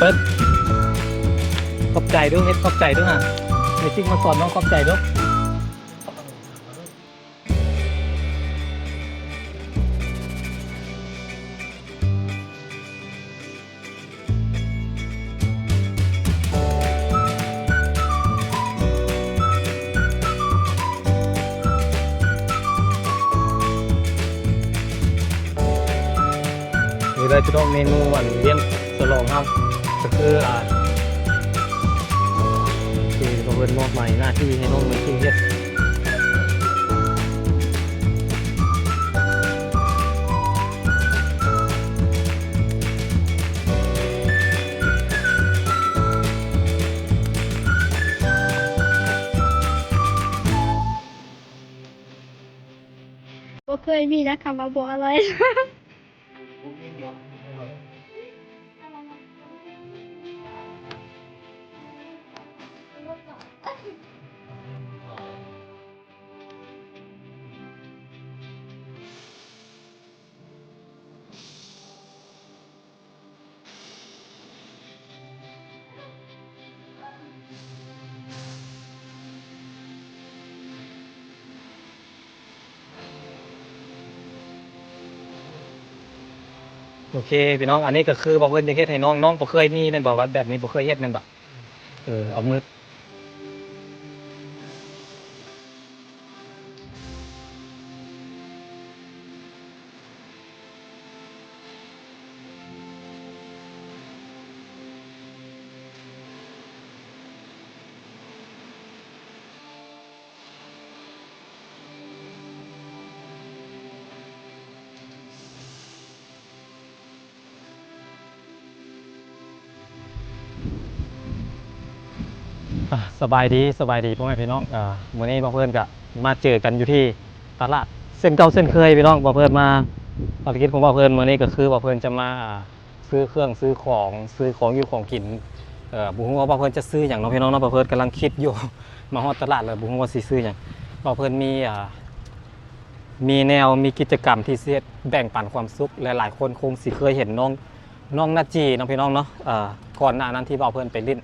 เปิ้ลขอบใจด้วยเฮ็ดขอบใจด้วยฮะในซิกมาสอนน้องขอบใจด้วยนี่เลยพี่น้องเมนูอันเลี้ยงฉลองครับก็คือที่เราเพิ่นมอบหมายหน้าที่ให้น้องมาชิมเฮ็ดก็เคยมีนะคำว่าบัวอะไรโอเคพี่น้องอันนี้ก็คือบอกเพิ่นจะเฮ็ดให้น้องน้องบ่เคยมีนั่นบอกว่าแบบนี้บ่เคยเฮ็ดนั่นบ่เอามือสบายดีพ่อแม่พี่น้องมื้อนี้บอกเพิ่นก็มาเจอกันอยู่ที่ตลาดเส้นเก่าเส้นเคยพี่น้องบอกเพิ่นมาภารกิจของบอกเพิ่นมื้อนี้ก็คือบอกเพิ่นจะมาซื้อเครื่องซื้อของอยู่ของกินบ่ฮู้ว่าบอกเพิ่นจะซื้อหยังเนาะพี่น้องเนาะบอกเพิ่นกำลังคิดอยู่ มาฮอดตลาดแล้วบ่ฮู้ว่าสิซื้อหยังบอกเพิ่นมีแนวมีกิจกรรมที่สิแบ่งปันความสุขหลายๆคนคงสิเคยเห็นน้องนาจีน้องพี่น้องเนาะก่อนหน้านั้นที่บอกเพิ่นไปลิ้น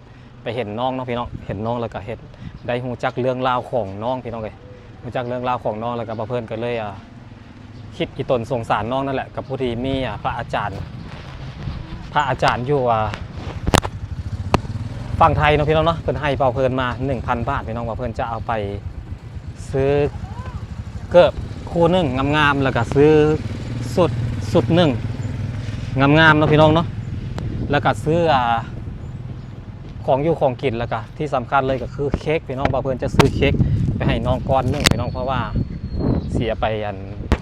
ไปเห็นน้องเนาะพี่น้องเห็นน้องแล้วก็เห็นได้ฮู้จักเรื่องราวของน้องพี่น้องเลยฮู้จักเรื่องราวของน้องแล้วก็บอกเพิ่นก็เลยคิดอีตนสงสารน้องนั่นแหละกับผู้ที่มีพระอาจารย์อยู่ฝั่งไทยเนาะพี่น้องเนาะเพิ่นให้เป่าเพิ่นมา 1,000 บาทพี่น้องว่าเพิ่นจะเอาไปซื้อเกิบคู่หนึ่งงามๆแล้วก็ซื้อสุดหนึ่งงามๆเนาะพี่น้องเนาะแล้วก็ซื้อของอยู่ของกินแล้วก็ที่สำคัญเลยก็คือเค้กพี่น้องว่าเพิ่นจะซื้อเค้กไปให้น้องก้อนหนึ่งพี่น้องเพราะว่าเสียไป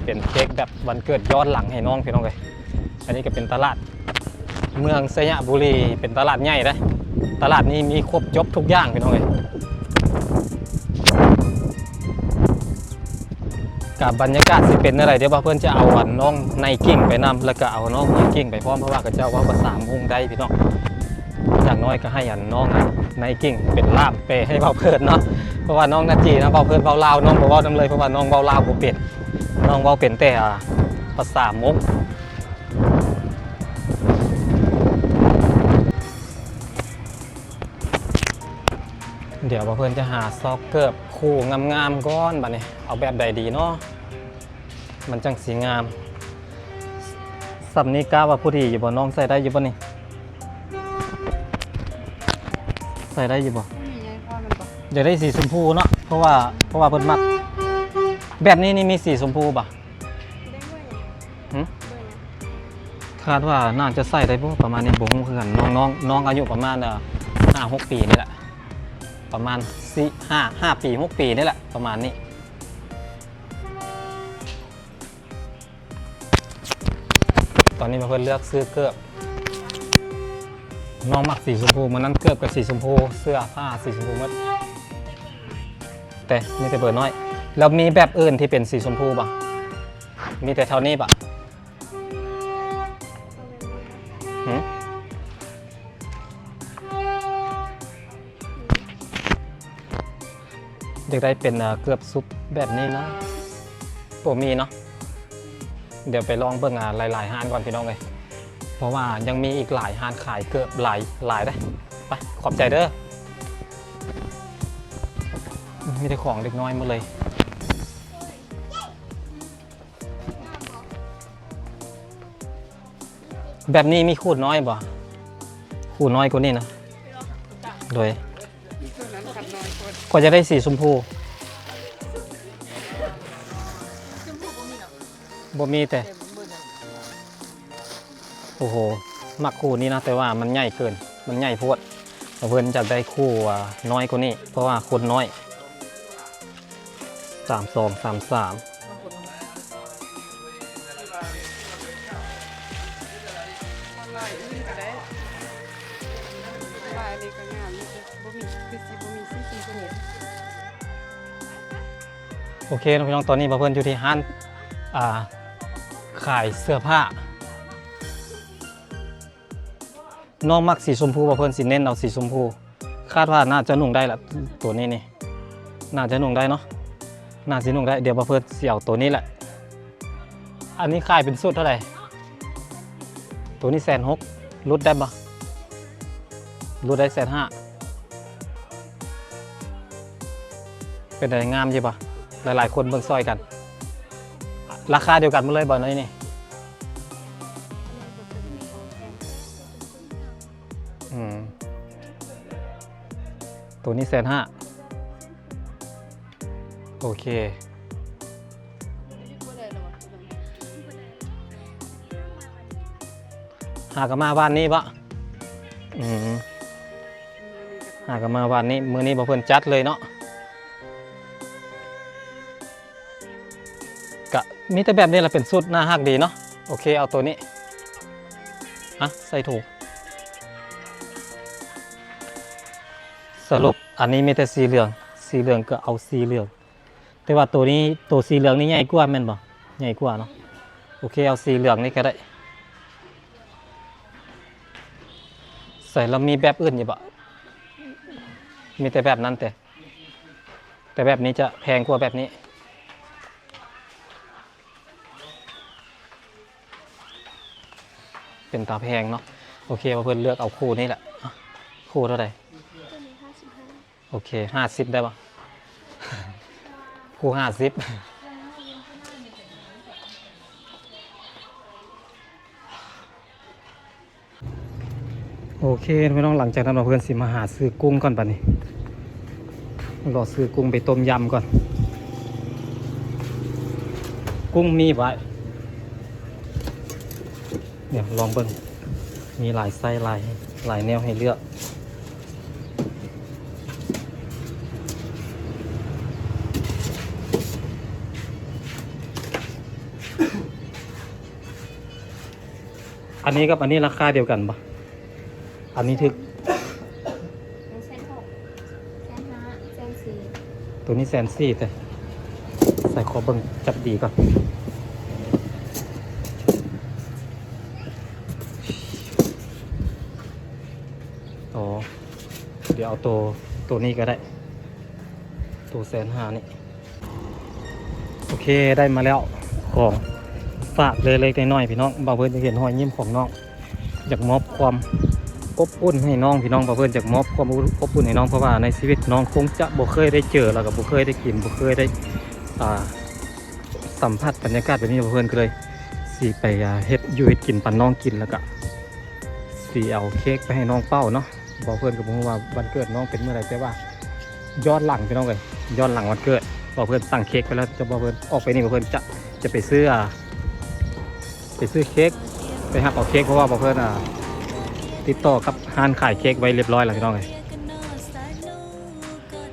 เป็นเค้กแบบวันเกิดย้อนหลังให้น้องพี่น้องเลยอันนี้ก็เป็นตลาดเมืองสยามบุรีเป็นตลาดใหญ่เลยตลาดนี้มีครบจบทุกอย่างพี่น้องเลยกับบรรยากาศสิเป็นอะไรเดี๋ยวเพื่อนจะเอาน้องไนกิ้งไปนำแล้วก็เอาน้องไนกิ้งไปพร้อมเพราะว่าก็จะว่าภาษามุงได้พี่น้องอย่างน้อยก็ให้น้องไนกิ้งเป็นล่ามเปให้เบาเพิ่นเนาะเพราะว่าน้องนาจีนะเบาเพิ่นเบาลาวน้องเบาดำเลยเพราะว่าน้องเบาลาวบ่เป็นน้องเบาเป็นแต่ภาษามงเดี๋ยวเพื่อนจะหาซอกเกิบคู่งามๆก้อนบัดนี้เอาแบบใดดีเนาะมันจังสีงามสับนี้กล้าว่าผู้ดีอยู่บ่น้องใส่ได้อยู่บ่นี่ใส่ได้อยู่บ่อยากได้สีชมพูเนาะเพราะว่าเพิ่นมักแบบนี้นี่มีสีชมพูบ่คาดว่าน่าจะใส่ได้ประมาณนี้บ่ฮู้คือกันน้องอายุประมาณ5-6 ปีนี่แหละประมาณ5 ปี 6 ปีนี่แหละประมาณนี้ตอนนี้เพื่อนเลือกซื้อเกือบน้องมักสีชมพูมันนั้นเกือบกับสีชมพูเสื้อผ้าสีชมพูหมดแต่มีแต่เบอร์น้อยแล้วมีแบบอื่นที่เป็นสีชมพูป่ะมีแต่เท่านี้ป่ะอยากได้เป็นเกือบซุปแบบนี้นะผมมีเนาะเดี๋ยวไปลองเบิ่งหลายๆห้านก่อนพี่น้องเลยเพ ราะว่ายังมีอีกหลายร้านขายเกือบหลายได้ไปขอบใจเด้อมีแต่ของเล็กน้อยหมดเลยแบบนี้มีขูดน้อยบ่ขูดน้อยกว่านี้นะโดยก็จะได้สีชมพูบ่มีแต่โอ้โหมักคู่นี้นะแต่ว่ามันใหญ่เกินมันใหญ่โพดเพิ่นจะได้คู่น้อยกว่านี้เพราะว่าคนน้อย32 33โอเคนะพี่น้องตอนนี้เพิ่นอยู่ที่ห้านขายเสื้อผ้าน้องมักสีชมพูเพิ่นสิเน้นเอาสีชมพูคาดว่าน่าจะนุ่งได้ละตัวนี้นี่น่าจะนุ่งได้เนาะน่าสินุ่งได้เดี๋ยวเพิ่นสิเอาตัวนี้แหละอันนี้ขายเป็นสุดเท่าไหร่ตัวนี้160,000ลดได้บ่ลดได้150,000เป็นอะไรงามใช่ปะหลายๆคนเบิ่งซอยกันราคาเดียวกันหมดเลยบ่น้อยนี่ตัวนี้150,000โอเคหากมาบ้านนี้ปะหากมาบ้านนี้มื้อนี้บ่เพิ่นจัดเลยเนาะกะมีแต่แบบนี้แหละเป็นสุดหน้าฮักดีเนาะโอเคเอาตัวนี้ใส่ถุงสรุปอันนี้มีแต่สีเหลืองก็เอาสีเหลืองแต่ว่าตัวนี้ตัวสีเหลืองนี่ใหญ่กว่าแม่นบ่ใหญ่กว่าเนาะโอเคเอาสีเหลืองนี่ก็ได้ใส่แล้วมีแบบอื่นอยู่บ่มีแต่แบบนั้นแต่แบบนี้จะแพงกว่าแบบนี้เป็นตาแพงเนาะโอเคเพื่อนเลือกเอาคู่นี้แหละคู่เท่าไหร่โอเค50ได้ปะ คู่50โอเคไม่ต้องหลังจากนั้นเราเพื่อนสิมาหาซื้อกุ้งก่อนป่ะนี่รอซื้อกุ้งไปต้มยำก่อนกุ้งมีไว้เดี๋ยวลองเบิ่งมีหลายไส้หลายแนวให้เลือกอันนี้กับอันนี้ราคาเดียวกันปะอันนี้ถึกตัวนี้140,000แต่ใส่ขอเบิ่งจับดีก่อนเดี๋ยวเอาตัวนี้ก็ได้ตัว150,000นี่โอเคได้มาแล้วของฝากเล็กๆน้อยๆพี่น้องบ่าวเพิ่นจะเห็นรอยยิ้มของน้องอยากมอบความอบอุ่นให้น้องพี่น้องบ่าวเพิ่นอยากมอบความอบอุ่นให้น้องเพราะว่าในชีวิตน้องคงจะบ่เคยได้เจอแล้วก็บ่เคยได้กินบ่เคยได้สัมผัสบรรยากาศแบบนี้บ่าวเพิ่นก็เลยสิไปเฮ็ดอยู่เฮ็ดกินปันน้องกินแล้วก็สิเอาเค้กไปให้น้องเป้าเนาะบอกเพื่อนกับผมว่าวันเกิดน้องเป็นเมื่อไรแต่ว่าย้อนหลังพี่น้องเลยย้อนหลังวันเกิดบอกเพื่อนสั่งเค้กไปแล้วจะบอกเพื่อนออกไปนี่บอกเพื่อนจะไปซื้อเค้กไปหักเอาเค้กเพราะว่าบอกเพื่อนติดต่อกับร้านขายเค้กไว้เรียบร้อยแล้วพี่น้องเลย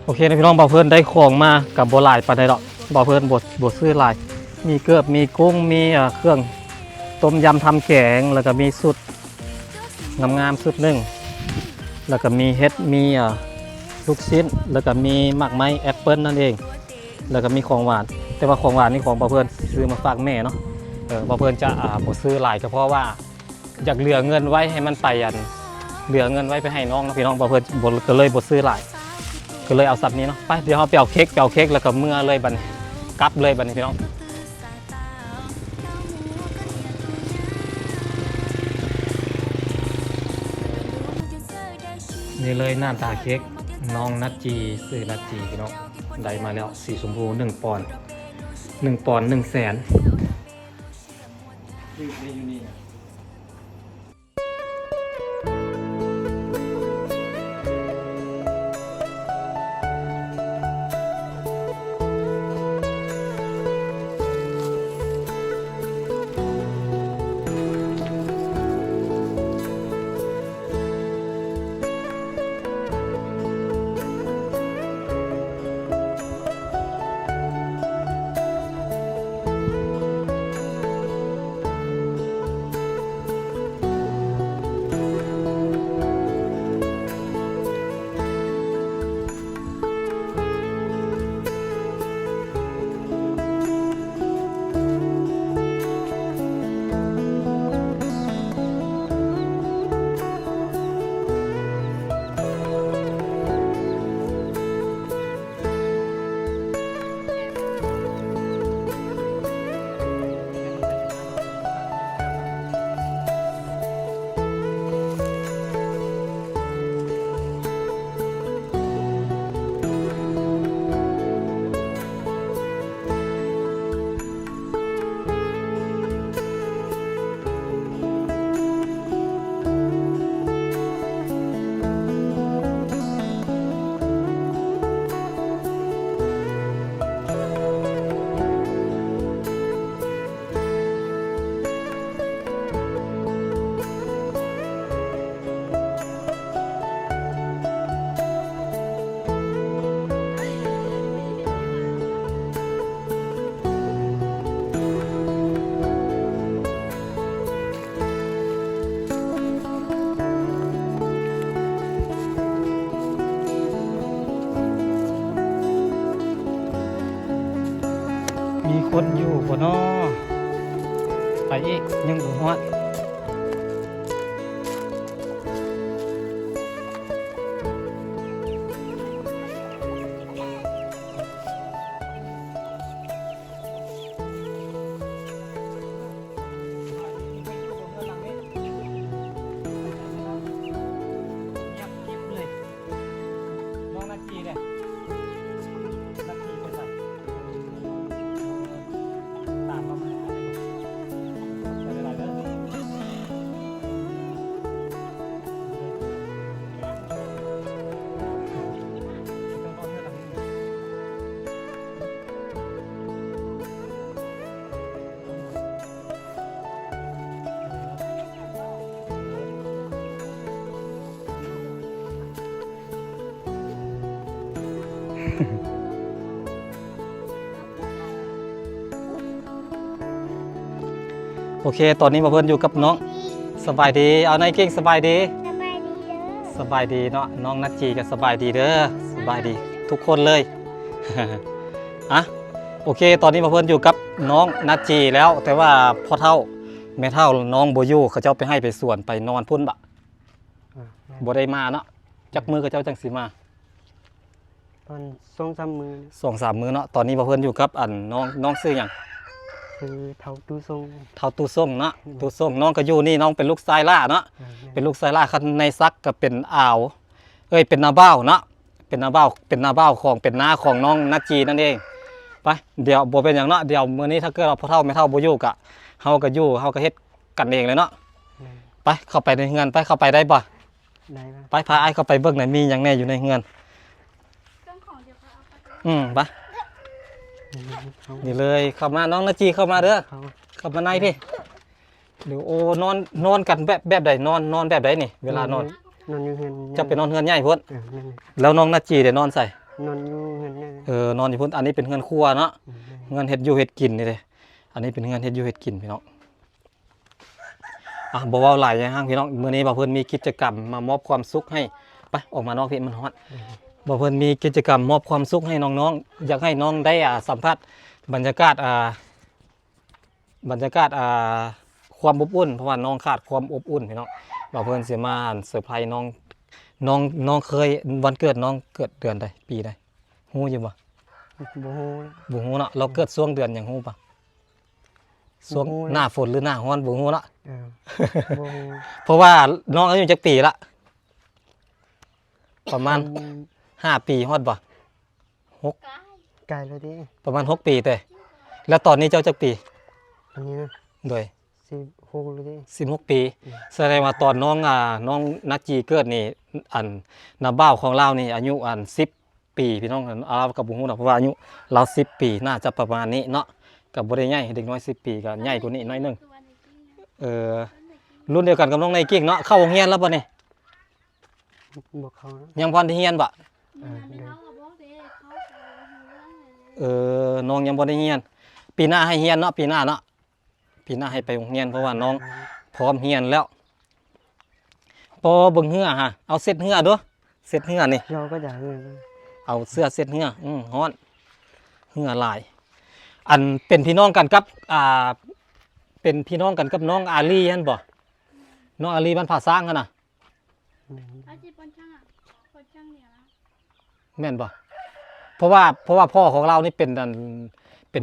โอเคนะพี่น้องบอกเพื่อนได้ของมากับโบราณปานใดดอกบอกเพื่อนบดซื้อลายมีเกลือมีกุ้งมีเครื่องต้มยำทำแกงแล้วก็มีสุดงามๆสุดหนึ่งแล้วก็มีเฮ็ดมีลูกชิ้นแล้วก็มีหมากไม้แอปเปิ้ลนั่นเองแล้วก็มีของหวานแต่ว่าของหวานนี่ของบ่าวเพื่อนซื้อมาฝากแม่เนาะบ่าวเพื่อนจะบ่ซื้อหลายก็เพราะว่าอยากเหลือเงินไว้ให้มันไปเหลือเงินไว้ไปให้น้องนะพี่น้องบ่าวเพื่อนก็เลยบ่ซื้อหลายก็เลยเอาสับนี้เนาะไปเดี๋ยวเราไปเอาเค้กแล้วก็เมื่อเลยบัดนี้กลับเลยบัดนี้พี่น้อง นี่เลยหน้าตาเค้กน้องนัดจีซื้อนัดจีพี่น้องได้มาแล้วสีชมพู1 ปอนด์1 ปอนด์100,000อยู่นี่มีคนอยู่บ่น้อไปอีกยังบ่ฮอดโอเคตอนนี้มาเพิ่นอยู่กับน้องสบายดีเอานายเก่งสบายดี สบายดีเด้อ สบายดีเนาะน้องนัดจีก็สบายดีเด้อสบายดีทุกคนเลย อ่ะโอเคตอนนี้มาเพิ่นอยู่กับน้องนัดจีแล้วแต่ว่าพ่อเฒ่าแม่เฒ่าน้องโบอยู่เขาเจ้าไปให้ไปสวนไปนอนพุ่นบะบ่ได้มาเนาะจักมือเขาเจ้าจังสิมา ตอน2-3 มือ 2-3 มื้อเนาะตอนนี้มาเพิ่นอยู่กับอันน้องซื้อหยัง คือเท่าตู้ทรง เฒ่าตู้ส่งเนาะตู้ส่งน้องก็อยู่นี่น้องเป็นลูกชายล่าเนาะเป็นลูกชายล่าคันในซักก็เป็นอ่าวเป็นนาบ้าวเนาะเป็นนาบ้าวของเป็นน้าของน้องนัดจีนั่นเองไปเดี๋ยวบ่เป็นหยังเนาะเดี๋ยวมื้อนี้ถ้าเกิดเราพ่อเฒ่าแม่เฒ่าบ่อยู่ก็เฮาก็อยู่เฮาก็เฮ็ดกันเองเลยเนาะไปเข้าไปในเฮือนไปเข้าไปได้บ่ ได้ไหม ไปพาอ้ายเข้าไปเบิ่งหน่อยมีหยังแน่อยู่ในเฮือน เครื่องของเดี๋ยวเขาเอาไป ไปนี่เลยเข้ามาน้องนาจีเข้ามาเด้อ เขา เข้ามาในพี่เดี๋ยวโอ้นอนกันแบบใดนอนแบบใดนี่เวลานอน นอนอยู่เฮือน จะไปนอนเฮือนใหญ่พุ่น นั่น แล้วน้องนาจีเดี๋ยวนอนใส่ นอนอยู่เฮือนนั่น นอนอยู่พุ่นอันนี้เป็นเฮือนครัวเนาะเฮือนเฮ็ดอยู่เฮ็ดกินนี่เด้อันนี้เป็นเฮือนเฮ็ดอยู่เฮ็ดกินพี่น้องบ่เว้าหลายอย่างพี่น้องมื้อนี้บ่าวเพิ่นมีกิจกรรมมามอบความสุขให้ไปออกมานอกพี่มันฮอดบ่าวเพิ่นมีกิจกรรมมอบความสุขให้น้องๆอยากให้น้องได้สัมผัสบรรยากาศความอบอุ่นเพราะว่าน้องขาดความอบอุ่นพี่น้องบ่าวเพิ่นสิมาเซอร์ไพรส์น้องเคยวันเกิดน้องเกิดเดือนใดปีใดฮู้อยู่บ่ บ่ฮู้ บ่ฮู้เนาะเราเกิดช่วงเดือนหยังฮู้ปะช่วงหน้าฝนหรือหน้าร้อนบ่ฮู้เนาะ บ่ฮู้ เพราะว่าน้องอายุจักปีละ ประมาณ5 ปีฮอดบ่ กาย ไกลเลยดิ ประมาณ6 ปีเต้แล้วตอนนี้เจ้าจักปี อันนี้นะ โดย 16เลยดิ 16 ปี แสดงว่าตอนน้องน้องนักจีเกิดนี่อันนาบ้าวของเรานี่อายุอัน10 ปีพี่น้องเรากับบุ้งหูนะเพราะว่าอายุเรา10 ปีน่าจะประมาณนี้เนาะกับบ่ได้ใหญ่เด็กน้อย10 ปีก็ใหญ่กว่านี้น้อยหนึง คือวันนี้ที่นะ เออรุ่นเดียวกันกับน้องไนกิ้งเนาะเข้าโรงเรียนแล้วบ่นี่ บอกเขานะ ยังพอได้เรียนบ่ มีน้องกับบอกเด็กเขาจะรู้เรื่องเลย น้องยังบ่ได้เรียน ปีหน้าให้เรียนเนาะปีหน้าเนาะปีหน้าให้ไปโรงเรียนเพราะว่าน้องพร้อมเรียนแล้วพอเบิ่งเหือฮะเอาเซ็ตเหือเด้อเซ็ตเหือนี่ เราก็อยากเงิน เอาเสื้อเซ็ตเหือฮ้อนเหือลาย อันเป็นพี่น้องกันกับเป็นพี่น้องกันกับน้องอาลีหั่นบ่น้องอาลีบ้านผาซ้างหั่นน่ะ อาชีพคนช่างอ่ะคนช่างเนี่ยนะ แม่นบ่เพราะว่าพ่อของเรานี่เป็น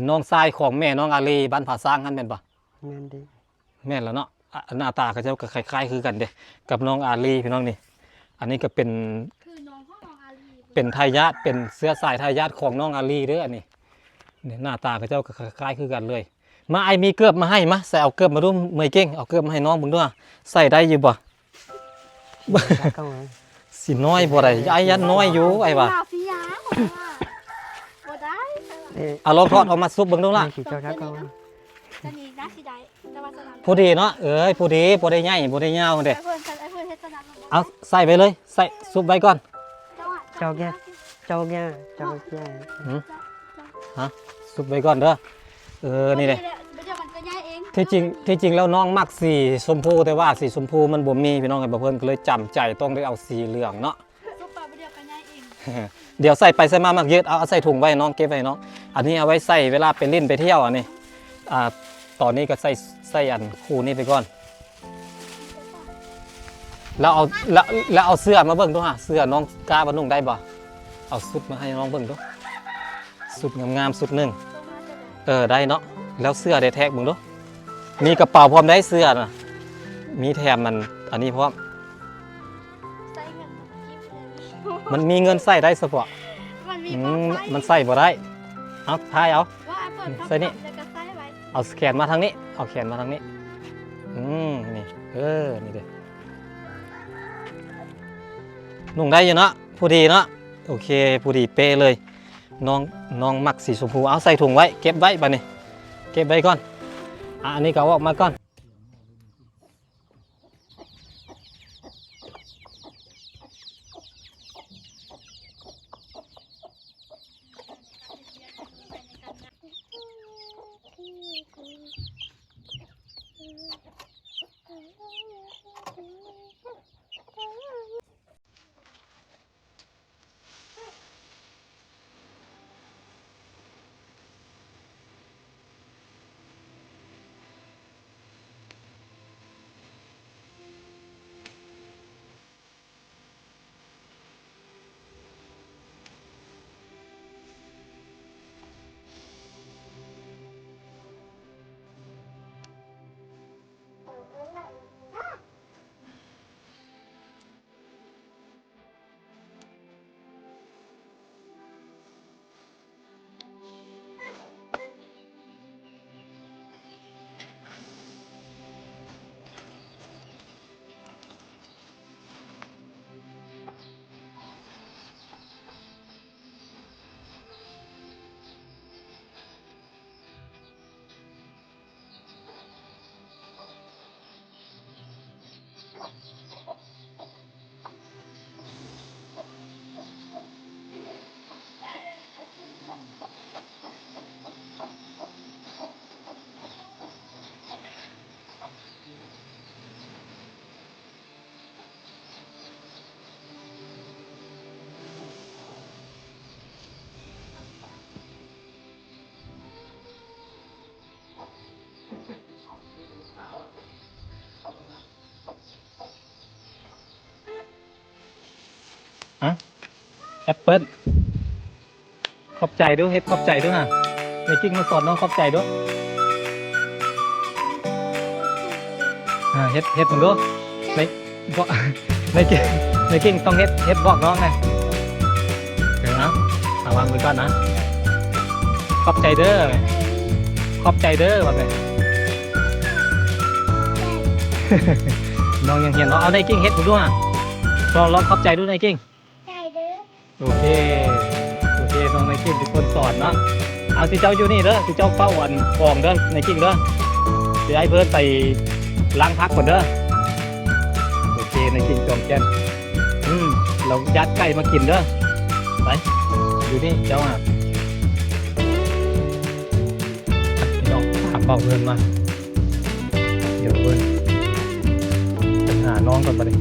น้องชายของแม่น้องอาลีบ้านผาซ้างหั่นแม่นบ่ เงินดิ แม่นแล้วเนาะหน้าตาเขาเจ้าก็คล้ายๆคือกันเด้กับน้องอาลีพี่น้องนี่ อันนี้ก็เป็น คือน้องของน้องอาลี เป็นทายาทเป็นเสื้อสายทายาทของน้องอาลีเด้ออันนี้เนี่ยหน้าตาเขาเจ้าก็คล้ายๆคือกันเลย มาไอมีเกือบมาให้มาใส่เอาเกือบมาดูเมยเก่งเอาเกือบมาให้น้องเบิ่งด้วยใส่ได้อยู่บ่ เข้ามา สิน้อยบ่ได้ไอ้ยันน้อยอยู่ไอ้ว่ะ ฟิยาบอกว่าบ่ได้ เอาลองทอดออกมาซุปเบิ่งดูล่ะ ขี่เจ้าชักเข้ามา จะหนีนะสิได้แต่ว่าสนาม ผู้ดีเนาะเอ้ยผู้ดีบ่ได้ใหญ่บ่ได้ยาวเด้ ไอ้เพื่อนเฮ็ดสนาม เอาใส่ไปเลยใส่ซุปไว้ก่อน เจ้าแก่เจ้าแก่ ซุปไว้ก่อนเด้อนี่เด้ เดี๋ยวมันก็ย้ายเอง ที่จริงแล้วน้องมักสีชมพูแต่ว่าสีชมพูมันบ่มีพี่น้องไอ้บ่เพิ่นก็เลยจำใจต้องได้เอาสีเหลืองเนาะ ซุปปลาเดี๋ยวก็ย้ายเอง เดี๋ยวใส่ไปใส่มามักเยอะเอาใส่ถุงไว้น้องเก็บไว้น้องอันนี้เอาไว้ใส่เวลาไปเล่นไปเที่ยวอันนี้ตอนนี้ก็ใส่อันคู่นี้ไปก่อนแล้วเอาเสื้อมาเบิ่งดูฮะเสื้อน้องกล้าบ่นุ่งได้บ่เอาสุดมาให้น้องเบิ่งดูสุดงามๆสุดหนึงได้เนาะแล้วเสื้อได้แท็กเบิ่งดูมีกระเป๋าพร้อมได้เสื้อน่ะมีแถมมันอันนี้พร้อม ใส่เงินกิฟต์ มันมีเงินใส่ได้เฉพาะ มันมี มันใส่บ่ได้เอาทายเอา ว่าเปิด ใส่นี่ แล้วก็ใส่ไว้ เอาแขนมาทางนี้ เอาแขนมาทางนี้ นี่ นี่เด้นุ่งได้อยู่เนาะผู้ดีเนาะ โอเคผู้ดีเป๊ะเลย น้องมักสีชมพู เอาใส่ถุงไว้ เก็บไว้บัดนี้ เก็บไว้ก่อน อันนี้ก็เอาออกมาก่อน แอปเปิ้ลขอบใจด้วยเฮ็ดขอบใจด้วยฮะในกิ๊กมาสอนน้องขอบใจด้วยเฮ็ดมึงด้วยในก็ในกิ๊ก ในกิ้งต้องเฮ็ดบอกน้องไงเดี๋ยวนะระวังไว้ก่อนนะขอบใจเด้อขอบใจเด้อแบบนี้ น้องยังเห็นเนาะเอาในกิ้งเฮ็ดดูด้วยลองขอบใจดูในกิ้ง ใจเด้อ โอเคน้องในกิ้งเป็นคนสอนเนาะเอาสิเจ้าอยู่นี่เด้อสิเจ้าเฝ้าวันกองเด้อในกิ้งเด้อสิให้เพิ่นไปล้างพักก่อนเด้อโอเคในกิ้งจอมแก่นเรายัดไก่มากินเด้อไปอยู่นี่เจ้าอ่ะน้องถามเฝ้าเพิ่นมาเดี๋ยวเพิ่นหาน้องก่อนไปเลย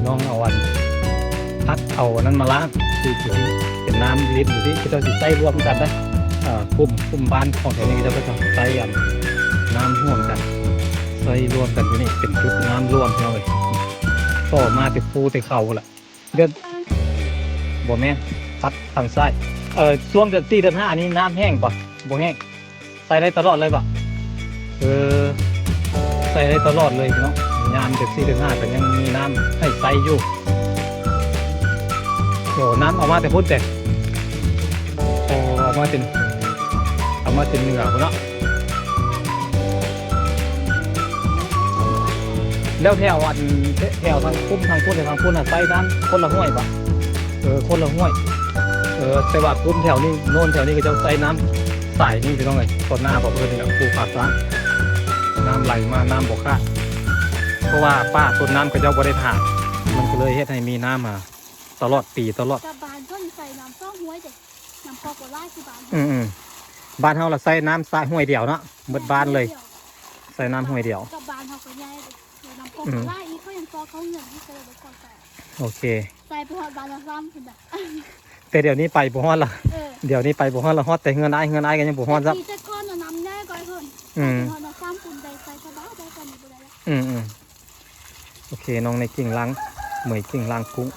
น้องเอาวันพักเอานั้นมาล้างดูสิเป็นน้ำลิตรอยู่ที่ก็จะใส่รวมกันได้กลุ่มบ้านของแถวนี้ก็จะใส่น้ำห่วมกันใส่รวมกันอยู่นี่เป็นจุดน้ำรวมเลยต่อมาติดปูติดเข่าแหละเดือนบ่แม่พัดทางซ้ายช่วงเดือน4เดือน5นี้น้ำแห้งป่ะบ่แห้งใส่ได้ตลอดเลยป่ะใส่ได้ตลอดเลยเนาะยามเดือน4เดือน5แต่ยังมีน้ำให้ใส่อยู่โอ้น้ำเอามาแต่พุ่นแต่โอ้เอามาเป็นเหนือพุ่นเนาะแล้วแถวทางพุ่มทางพุ่นทางพุ่นใส่น้ำคนละห้วยป่ะคนละห้วยแต่ว่ากลุ่มแถวนี้โน่นแถวนี้ก็จะใส่น้ำใส่นี่ไปต้องไงต้นหน้าบอกเพื่อนนี่แหละปลูกผักซ้ำน้ำไหลมาน้ำบกขาดเพราะว่าป้าต้นน้ำก็จะบริถามันก็เลยเฮ็ดให้มีน้ำมาตลอดปีตลอด กับบานก็ใส่น้ำซ่องห้วยเด็น้ำพอกว่าไล่ที่บาน บ้านเฮาเราใส่น้ำสายห้วยเดียวเนาะเบิดบ้านเลยใส่น้ำห้วยเดียวกับบานเขาก็ย้ายเลยน้ำพอกว่าไล่อีกเขายังซอเขาเหนื่อยที่ใส่ไปก่อนใส่ โอเค ใส่ไปหอดบานละซ้ำคุณแบบ แต่เดี๋ยวนี้ไปบ่ฮอดละเดี๋ยวนี้ไปบ่ฮอดละฮอดแต่เงินอ้ายกันยังบ่ฮอดซับ ที่จะก้อนน้ำแน่ก้อยเพิ่นหอดละซ้ำคุณใส่สบายได้กันอยู่บ่ได้แล้ว โอเคน้องในกิ่งล้างเหมยกิ่งล้างกุ้ง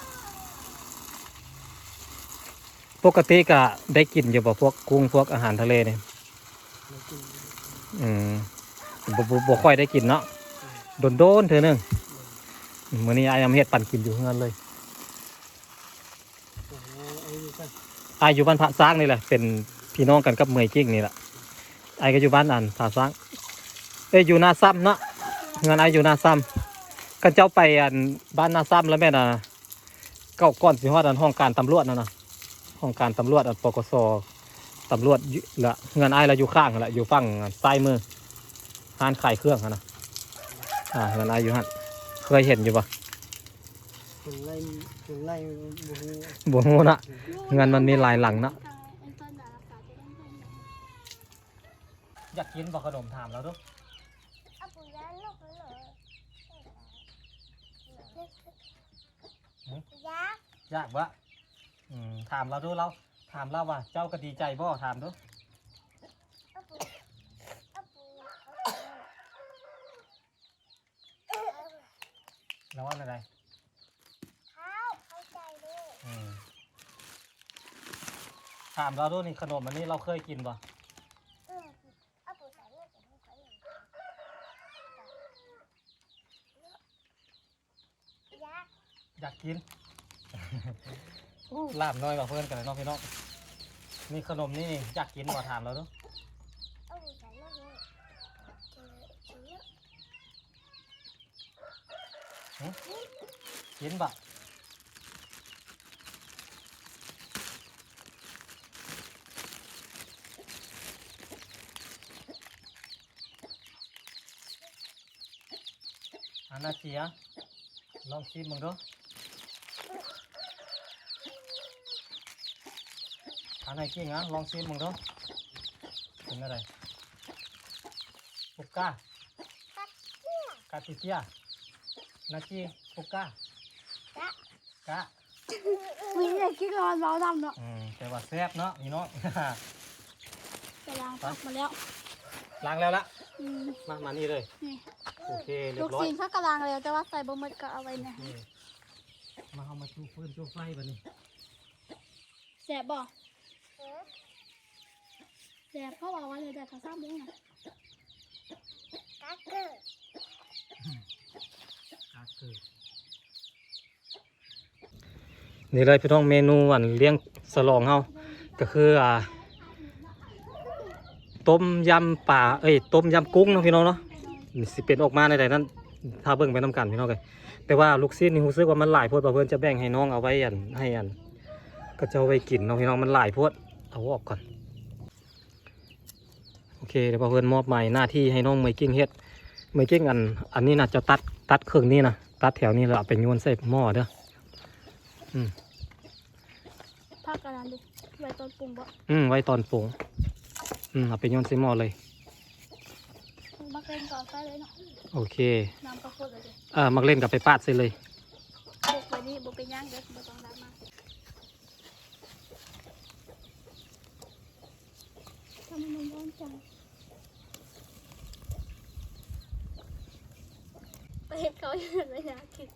ปกติก็ได้กินอยู่บ่พวกกุ้งพวกอาหารทะเลเนี่ยบ่ค่อยได้กินเนาะโดนเถอะนึงมื้อนี้อายเฮ็ดปั่นกินอยู่เฮือนเลยอายอยู่บ้านพระสร้างนี่แหละเป็นพี่น้องกันกับเหมยกิ่งนี่แหละอายก็อยู่บ้านพระสร้างอยู่นาซ้ำเนาะเฮือนอายอยู่นาซ้ำกันเจ้าไปบ้านนาซ้ำแล้วแม่น่ะเก้าก้อนสิฮอดห้องการตำรวจนั่นน่ะห้องการตำรวจปกสตำรวจละเงินไอ้เราอยู่ข้างละอยู่ฝั่งซ้ายมือร้านขายเครื่องนะเงินไอ้อยู่หันเคยเห็นอยู่ปะบัวงูนะเงินมันมีหลายหลังนะอยากกินบ่ขนมถามเราดูยากวะถามเราดูเราถามเราว่าเจ้าก็ดีใจบ่ถามดูแล้วว่าอะไรถามเราดูนี่ขนมอันนี้เราเคยกินบ่อยากกิน ลาบน้อยกว่าเพื่อนกันเลยน้องพี่น้องนี่ขนมนี่อยากกินบ่ถามเราดูกินบ่อันน่าเจียลองชิมมึงดูอันไหนกิ้งอ่ะลองชิมมึงดูเป็นอะไรปุกก้ากาติเจียนาจีปุกก้ากะ มีอะไรคิดร้อนเราดำเนาะ แต่ว่าแซ่บเนาะพี่น้อง จะล้างพักมาแล้ว ล้างแล้วละมานี่เลย นี่ โอเคเรีย ลูก บร้อย ซีนเขากำลังแล้วแต่ว่าใส่บะหมี่ก็เอาไว้เนี่ย มาเอามาชูฟืนชูไฟบัดนี้ แสบบ่แสบเพราะว่าวันเลยแต่เขาซ้ำเองนะ กาเกิด นี่เลยพี่น้องเมนูอันเลี้ยงสลองเฮาก็คือต้มยำป่าต้มยำกุ้งเนาะพี่น้องเนาะนี่สิเป็นออกมาในใดนั้นถ้าเบิ่งไปน้ำกันพี่น้องเลยแต่ว่าลูกชิ้นนี่รู้สึกว่ามันหลายโพดบ่เพิ่นจะแบ่งให้น้องเอาไว้ให้ก็จะเอาไว้กินเนาะพี่น้องมันหลายโพดเอาออกก่อนโอเคเดี๋ยวบ่เพิ่นมอบหมายหน้าที่ให้น้องเมย์กิ้งเฮ็ดเมย์กิ้งอันนี้น่ะจะตัดครึ่งนี้นะตัดแถวนี้แล้วเอาไปโยนใส่หม้อเด้อพักกันนั้นดิไว้ตอนปรุงบ่ ไว้ตอนปรุงเอาไปโยนใส่หม้อเลย มักเล่นก่อนใส่เลยเนาะ โอเค น้ำกระโพดเลยดิ มักเล่นกับไปปาดใส่เลย บุกไปนี่บุกไปย่างเด้อบ่ต้องรับมาทำให้มันร้อนจังไปเห็นเขาอยู่ไม่อยากกิน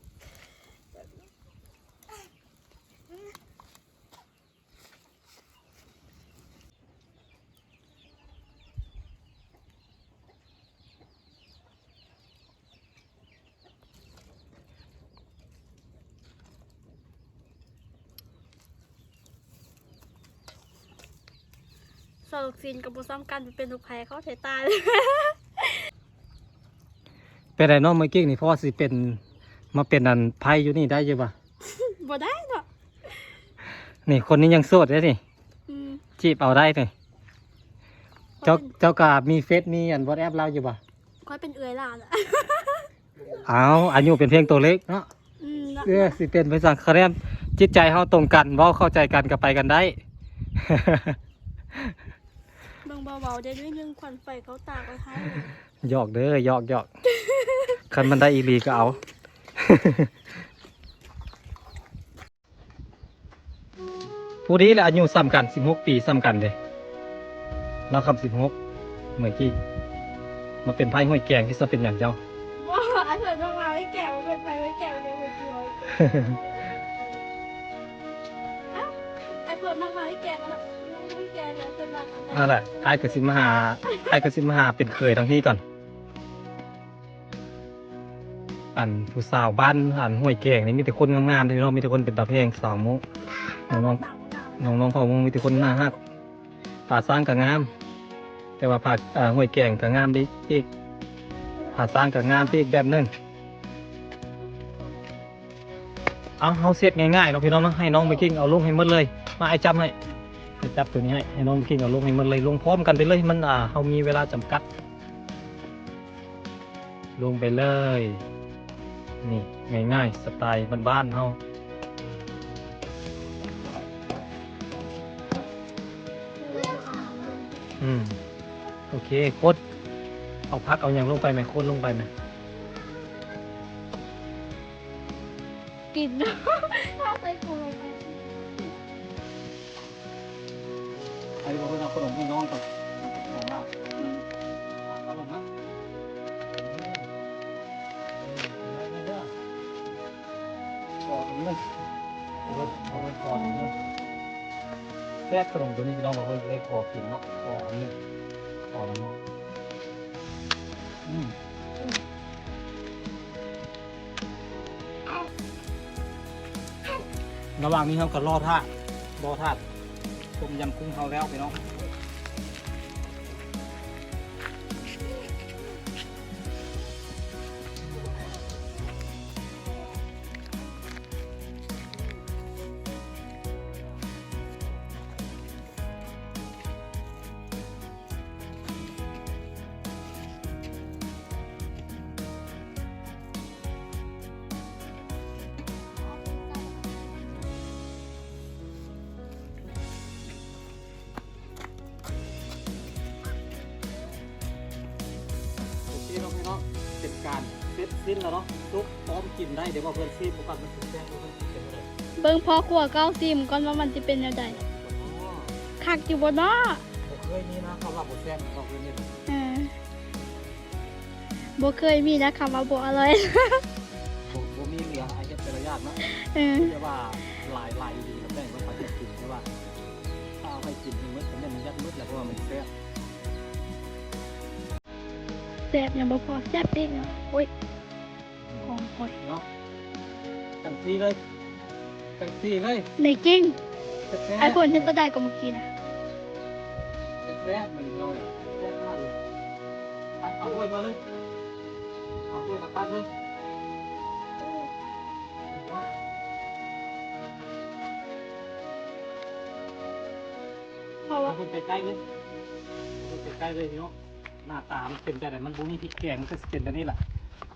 สรุปซีนกับบุซ้ำกันเป็นลูกแพ้เขาเสียตายเลย เป็นไรน้องเมื่อกี้นี่พ่อสิเป็นมาเป็นอันไพ่อยู่นี่ได้ยังปะ บ่ได้เนาะ นี่คนนี้ยังโสดเลยนี่ อืม จีบเอาได้เลยเจ้ากามีเฟซมีอันวอทแอปเราอยู่ปะ ค่อยเป็นเอื้อยหลานอ่ะ เอาอายุเป็นเพียงตัวเล็กเนาะ เนาะ สิเป็นไปสั่งคะแนนจิตใจเฮาตรงกันเว้าเข้าใจกันก็ไปกันได้ เบิ่งเบาๆได้ด้วยนึงควันไฟเขาตากไว้ให้ หยอกเด้อหยอกคันมันได้อีหลีก็เอา ผู้นี้แหละอายุซ้ำกัน16 ปีซ้ำกันเลยเราคำ16เมื่อกี้มาเป็นไพ่ห้อยแกงที่จะเป็นอย่างเจ้า ว้าไอ้เถิดต้องมาไว้แก่ไว้ไปไว้แก่เลยไว้ป่วยไอ้เถิดต้องมาไว้แก่แล้วไว้แก่แล้วเป็นรัก นั่นแหละไอ้กสิมาหาเป็นเคยทั้งที่ก่อนอันผู้สาวบ้านอันห้วยแกงนี่มีแต่คนงามๆเลยเนาะมีแต่คนเป็นตาเพลงสาวมุกน้องพ่อมุกมีแต่คนน่ารักผาสร้างก็งาม แต่ว่าผาห้วยแกงก็งามดีอีกผาสร้างก็งามอีกแบบหนึงเอาเสร็จง่ายๆเนาะพี่น้องเนาะให้น้องไปกิ้งเอาลงให้หมดเลยมาไอ้จับให้จับตัวนี้ให้น้องไปกิ้งเอาลงให้หมดเลยลงพร้อมกันไปเลยมันเขามีเวลาจำกัดลงไปเลยนี่ง่ายๆสไตล์บ้านๆเขาโอเคโคตรเอาพักเอาอย่างลงไปไหมโคตรลงไปไหม กินถ้าใส่กูลงไป ไอ้พวกเราขนมให้น้องก่อนเอาลงนะก่อนเลยเอาไปก่อนเลยแทรกขนมตัวนี้พี่น้องบอกว่าได้ขอกินเนาะขออันนี้ขอเนาะระหว่างนี้เราก็รอท่าต้มยำกุ้งเขาแล้วพี่น้องพี่น้องเป็นการเสร็จสิ้นแล้วเนาะซุปพร้อมกินได้เดี๋ยวว่าเพื่อนซีบโอกาสมันถึงแจ้งว่ามันเป็นอะไร เบิ่งพอขัวเก้าซิมก่อนว่ามันจะเป็นยังไงคักอยู่บนเนาะ ผมเคยมีนะเขาว่าบทแซ่บเขาเคยมี บ่เคยมีนะคำว่าบ่อร่อย ผมมีเหลือไอ้เห็ดแต่ละญาติเนาะแต่ว่าหลายดีแล้วแต่ว่าเขาจะกินใช่ป่ะถ้าเอาให้กินมันจะเป็นยัดมืดแหละเพราะว่ามันแซ่บ แซ่บยังบ่พอแซ่บอีกเนาะโอ้ยหอมหอย เนาะกันซีเลย เป็นสี่เลย ในจริง แซ่ ไอ้คนฉันก็ได้ก็เมื่อกี้นะ แซ่บเหมือนเราเลยแซ่บมากเลยเอาถ้วยมาเลยเอาถ้วยมาตั้งเลย เพราะว่า คุณไปใกล้เลยคุณไปใกล้เลยเนาะหน้าตามันเป็นแต่ไหนมันบุ้มีพริกแกงมันก็เป็นแบบนี้แหละ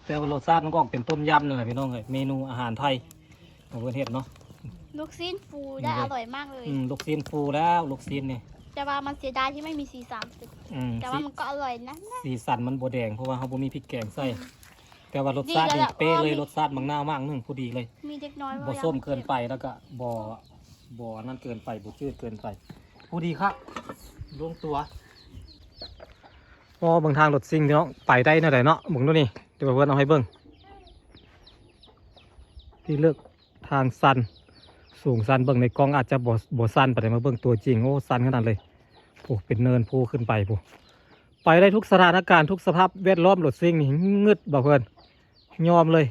แต่ว่ารสชาติมันก็ออกเป็นต้มยำเลยพี่น้องเลยเมนูอาหารไทยของประเทศเนาะ ลูกซีนฟูได้อร่อยมากเลย ลูกซีนฟูแล้วลูกซีนนี่ แต่ว่ามันเสียดายที่ไม่มีสีสัน แต่ว่ามันก็อร่อยนะ สีสันมันบแดงเพราะว่าเขาบ่มีพริกแกงใส่แต่ว่ารสชาตินี่เป๊ะเลยรสชาติมังนาวมากนึงพอดีเลย มีเด็กน้อย บ่ส้มเกินไปแล้วก็บ่นั่นเกินไปบ่จืดเกินไปพอดีครับลงตัวก็บางทางรถซิ่งเนาะไปได้แนวไหนเนาะมึงดูนี่เดี๋ยวเพื่อนเอาให้เบิ่งที่เลือกทางสันสูงสันเบิ่งในกล้องอาจจะบ่สันไปแต่มาเบิ่งตัวจริงโอ้สันขนาดเลยโอ้เป็นเนินภูขึ้นไปผู้ไปได้ทุกสถานการณ์ทุกสภาพแวดล้อมรถซิ่งนี่งึดบ่เพื่อนยอมเลย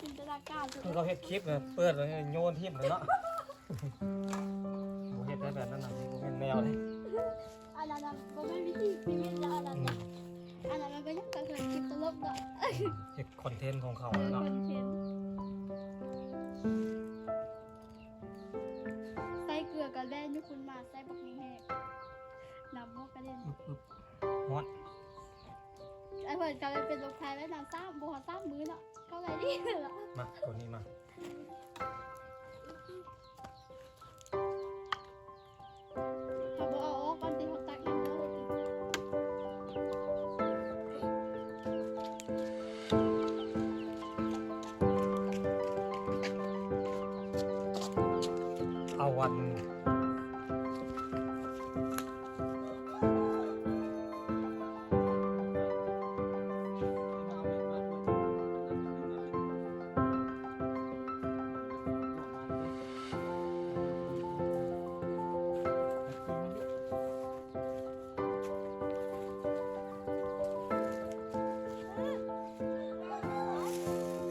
จินตนาการ คือเราเฮ็ดคลิปเนี่ยเปิดเลยโยนทิ่มเลยเนาะโอ้เฮ็ดได้แบบนั้นน่ะนี่บ่เป็นแนวเลย อันนั้นก็ไม่มีที่ชีวิตแล้วอันนั้นมันก็ยังเคยคลิปตลกเนาะ เฮ็ดคอนเทนต์ของเขา ค เนาะ อนเทนต์ใส่เกลือกันแล่ยุคุณมาใส่บักแห้งน้ำมกกระเด็น ฮอต ไอ้เพื่อนกำลังเป็นลูกชายแล้วน้ำซ้ำบัวซ้ำมือเนาะเข้าไรดีเหรอ มาตัวนี้มา เขาบอกเอาออกวันที่เขาตักน้ำแล้ว เอาวัน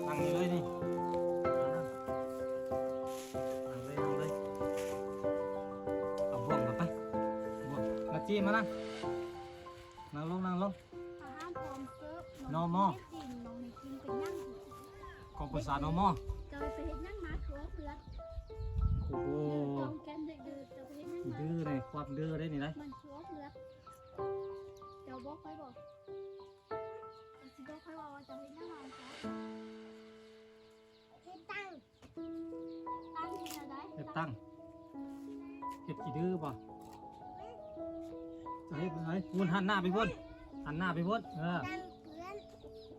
นั่งนี่เลยนี่นั่งเลยนั่งเลยเอาบ่วงมาไปบ่วงมาจี้มานั่งนั่งลงนั่งลง อาหารพร้อมเสิร์ฟ นอมอ กินน้องในกินเป็นย่าง กองประสาทนอมอ จะไปเห็นย่างมาชัวเพื่อน โอ้โห จองแกนเด็กดื้อจะไปเห็นย่างมา ดื้อเลยความดื้อได้นี่นะ มันชัวเพื่อนเจ้าบอกไปบอกสิบอกไปว่าจะเห็นย่างมาจ้ะตั้งที่ไหนได้ เฮ็ดตั้งเฮ็ดกี่ดื้อป่ะจะเฮ็ดไงพุ่นหันหน้าไปพุ่นหันหน้าไปพุ่น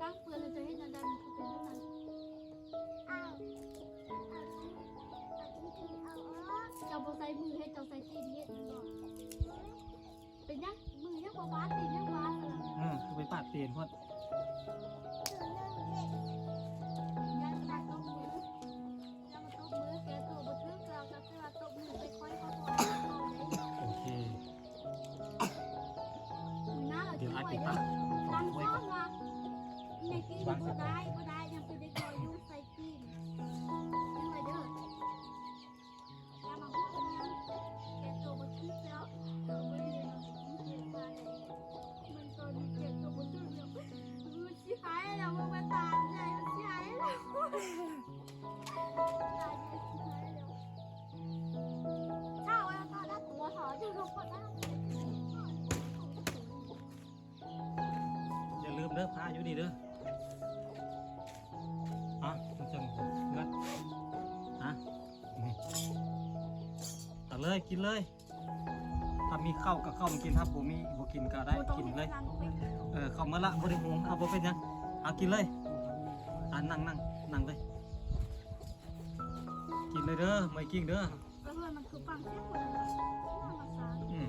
ตั้งเพื่อนแล้วจะเห็นย่างได้มันเป็นย่างนั้นเจ้าบอกใส่มือให้เจ้าใส่ตีนเฮ็ดบอกเป็นย่างมือย่างบ่บาดตีนย่างบาดเลย ไปปาดเตียนพุ่น ย่างตาตบมือย่างมาตบมือแกตัวบ่ถึงเราจะคือว่าตบมือไปค่อยเขาตัวเอาเลย โอเค หน้าเรา เดี๋ยว ช่ อัด วย ติด เด้ ตั้ อง ตั้ง ไว้ ซ้อ ก่อน นว่าในกินบ่ได้ยังเป็นเด็กน้อยอยู่ใส่กินยังไงเด้ออย่ามาพูดนะแกตัวบ่ถึงแล้วเออบ่ได้เลยมันเจ็บมาเลยมันตอนนี้เจ็บตัวบ่ถึงแล้วมันสิหายแล้วมันมาตามใจมันสิหายแล้วถ้าเอาตอนนั้นตัวหอจะลงก่อนนะ อย่าลืมเด้อพาอยู่ดีเด้ออ่ะมันจังเงินอ่ะตัดเลยกินเลยถ้ามีข้าวกับข้าวมากินถ้าบ่มีบ่กินก็ได้กินเลยข้าวมื้อละบ่ได้หุงเอาบ่เป็นหยังเอากินเลยนั่งเลย กินเลยเด้อไม่กิ้งเด้อ ก็เลยมันคือปังแค่คนละน่ามาสาน อืม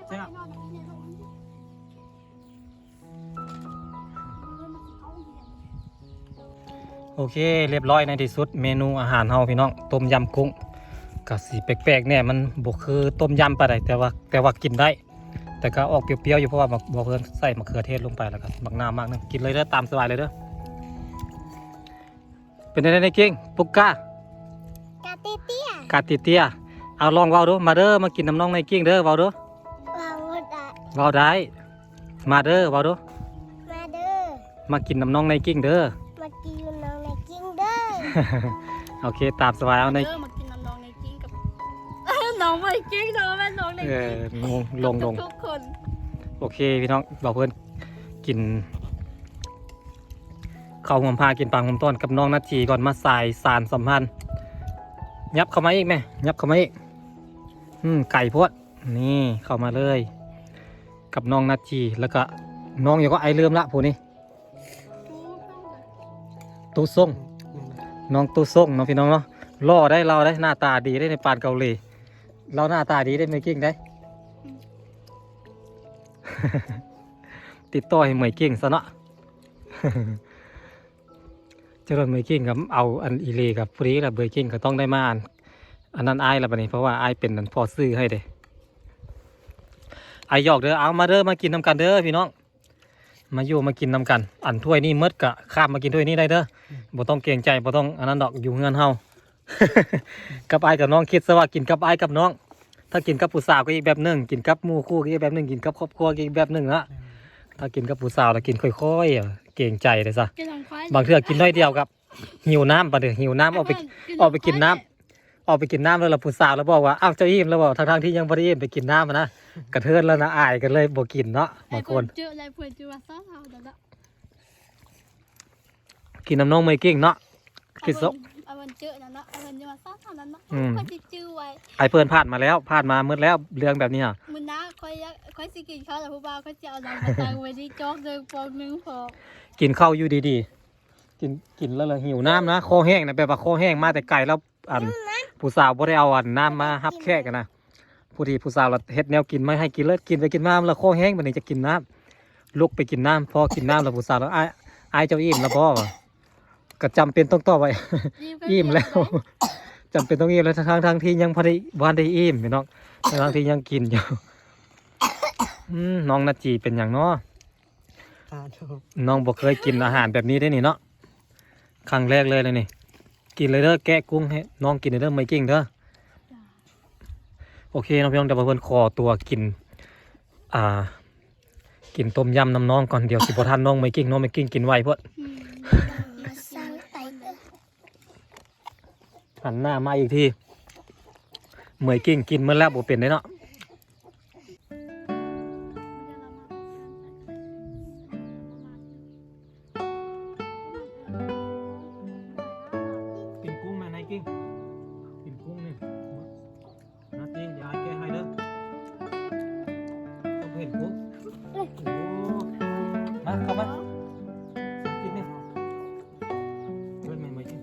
แซ่บโอเคเรียบร้อยในที่สุดเมนูอาหารเฮาพี่น้องต้มยำกุ้งก็สีแปลกๆเนี่ยมันบ่คือต้มยำปานใดแต่ว่ากินได้ แต่ก็ออกเปรี้ยวๆอยู่เพราะว่าบ่เพิ่นใส่มะเขือเทศลงไปแล้วก็บักน้ำมากนึงกินเลยเด้อตามสบายเลยเด้อเป็นไงในเก่งปุกก้าก าเตี้ยเตี้ย กาติเตียเอาลองเว้าดูมาเด้อมากินน้ำน้องในเก่งเด้อเว้าดู ว่าว่าได้ เว้าได้มาเด้อเว้าดู มาเด้อ มากินน้ำน้องในเก่งเด้อ มากินน้องในกิ้งเด้อ โอเคตามสบายเอาใน เด้อมากินน้องในกิ้งกับ น้องไม่กิ้งน้องแม่น้องใน เอ กิ้ง ลง ทุกคน โอเคพี่น้องบอกเพื่อนกินข้าวหอมพากินปลาหอมต้นกับน้องนัทจีก่อนมาสายสารสัมพันธ์ยับเข้ามาอีกไหมยับเข้ามาอีกไก่พวดนี่เข้ามาเลย กับน้องนัทจีแล้วก็น้องอย่าก็ไอเริ่มละผู้นี้ตู้ส่งน้องตู้ส่งน้องพี่น้องเนาะล่อได้เราได้หน้าตาดีได้ในปานเกาหลีเราหน้าตาดีได้ไม่กิ้งได้ ติดต่อให้เหมยเก่งซะเนาะ เจริญเหมยเก่งกับเอาอันอีเลกับฟรีกับเบยเก่งก็ต้องได้มาอันนั้นอายละบัดนี้เพราะว่าอายเป็นอันพอซื้อให้เด้ไอหยอกเด้อเอามาเด้อมากินน้ำกันเด้อพี่น้องมาอยู่มากินน้ำกันอันถ้วยนี่มดกะข้ามมากินถ้วยนี้ได้เด้อบ่ต้องเกรงใจบ่ต้องอันนั้นดอกอยู่เงินเฮา กับไอกับน้องคิดซะว่ากินกับไอกับน้อง ถ้ากินกับผู้สาวก็อีกแบบหนึ่งกินกับหมู่คู่ก็อีกแบบหนึ่งกินกับครอบครัวก็อีกแบบหนึ่งละถ้ากินกับผู้สาวแล้วกินค่อยๆเกรงใจเลยซะบางเทื่อกินน้อยเดียวกับหิวน้ำปะเดี๋ยวหิวน้ำออกไปกินน้ำแล้วเราผู้สาวแล้วบอกว่าอ้าวเจ้าอิ่มแล้วบอกทางที่ยังบ่ได้อิ่มไปกินน้ำนะกระเทือนแล้วนะอายกันเลยบ่กินเนาะบางคน เจออะไรเพื่อนจะว่าซ้อเท่าเด้อ กินน้ำนมไม่เก่งเนาะคิดซะ เอาวันเจอแล้วเนาะเอาวันจะว่าซ้อเท่านั้นเนาะค่อยสิจื้อไว้ ไอเพิ่นผ่านมาแล้วผ่านมาเมื่อแล้วเรื่องแบบนี้อ่ะ มื้อหน้าค่อยสิกินข้าวแล้วผู้บ่าวค่อยสิเอาน้ำมาตั้งไว้ที่จอกเด้อปองนึงพอ กินข้าวอยู่ดีๆกินแล้วเลยหิวน้ำนะคอแห้งนะแบบว่าคอแห้งมาแต่ไกลแล้วอันผู้สาวบ่ได้เอาอันน้ำมาฮับแขกกันนะผู้สาวเราเฮ็ดแนวกินไม่ให้กินเลยกินไปกินมาแล้วคอแห้งบัดนี้จะกินน้ำลุกไปกินน้ำพอกินน้ำแล้วผู้สาวแล้วอายเจ้าอิ่มแล้วพ่อก็จำเป็นต้องต่อไว้ อิ่มแล้ว จำเป็นต้องอิ่มแล้วทั้งที่ยังพอได้วันได้อิ่มพี่น้องทั้งที่ยังกินอยู่ น้องนาจีเป็นอย่างเนาะ ตาดู น้องบอกเคยกินอาหารแบบนี้ได้นี่เนาะครั้งแรกเลยนี่กินเลยเด้อแกะกุ้งให้น้องกินเลยเด้อไม่กิ้งเด้อโอเคน้องพี่น้องเดี๋ยวเพิ่นขอตัวกินกินต้มยำน้ำน้องก่อนเดี๋ยวสิบ่ทันน้องไม่กิ้งกินไวเพิ่น สร้างไตเด้อ หันหน้ามาอีกทีเหมยกิ้งกินเมื่อแล้วบ่เป็นได้เนาะกินกุ้งไหมนายกิ้งกินกุ้งนี่นาทีเดี๋ยวให้แกให้เด้อต้องเห็นกุ้งโอ้มาเข้ามากินนี่เล่นไหมกิ้ง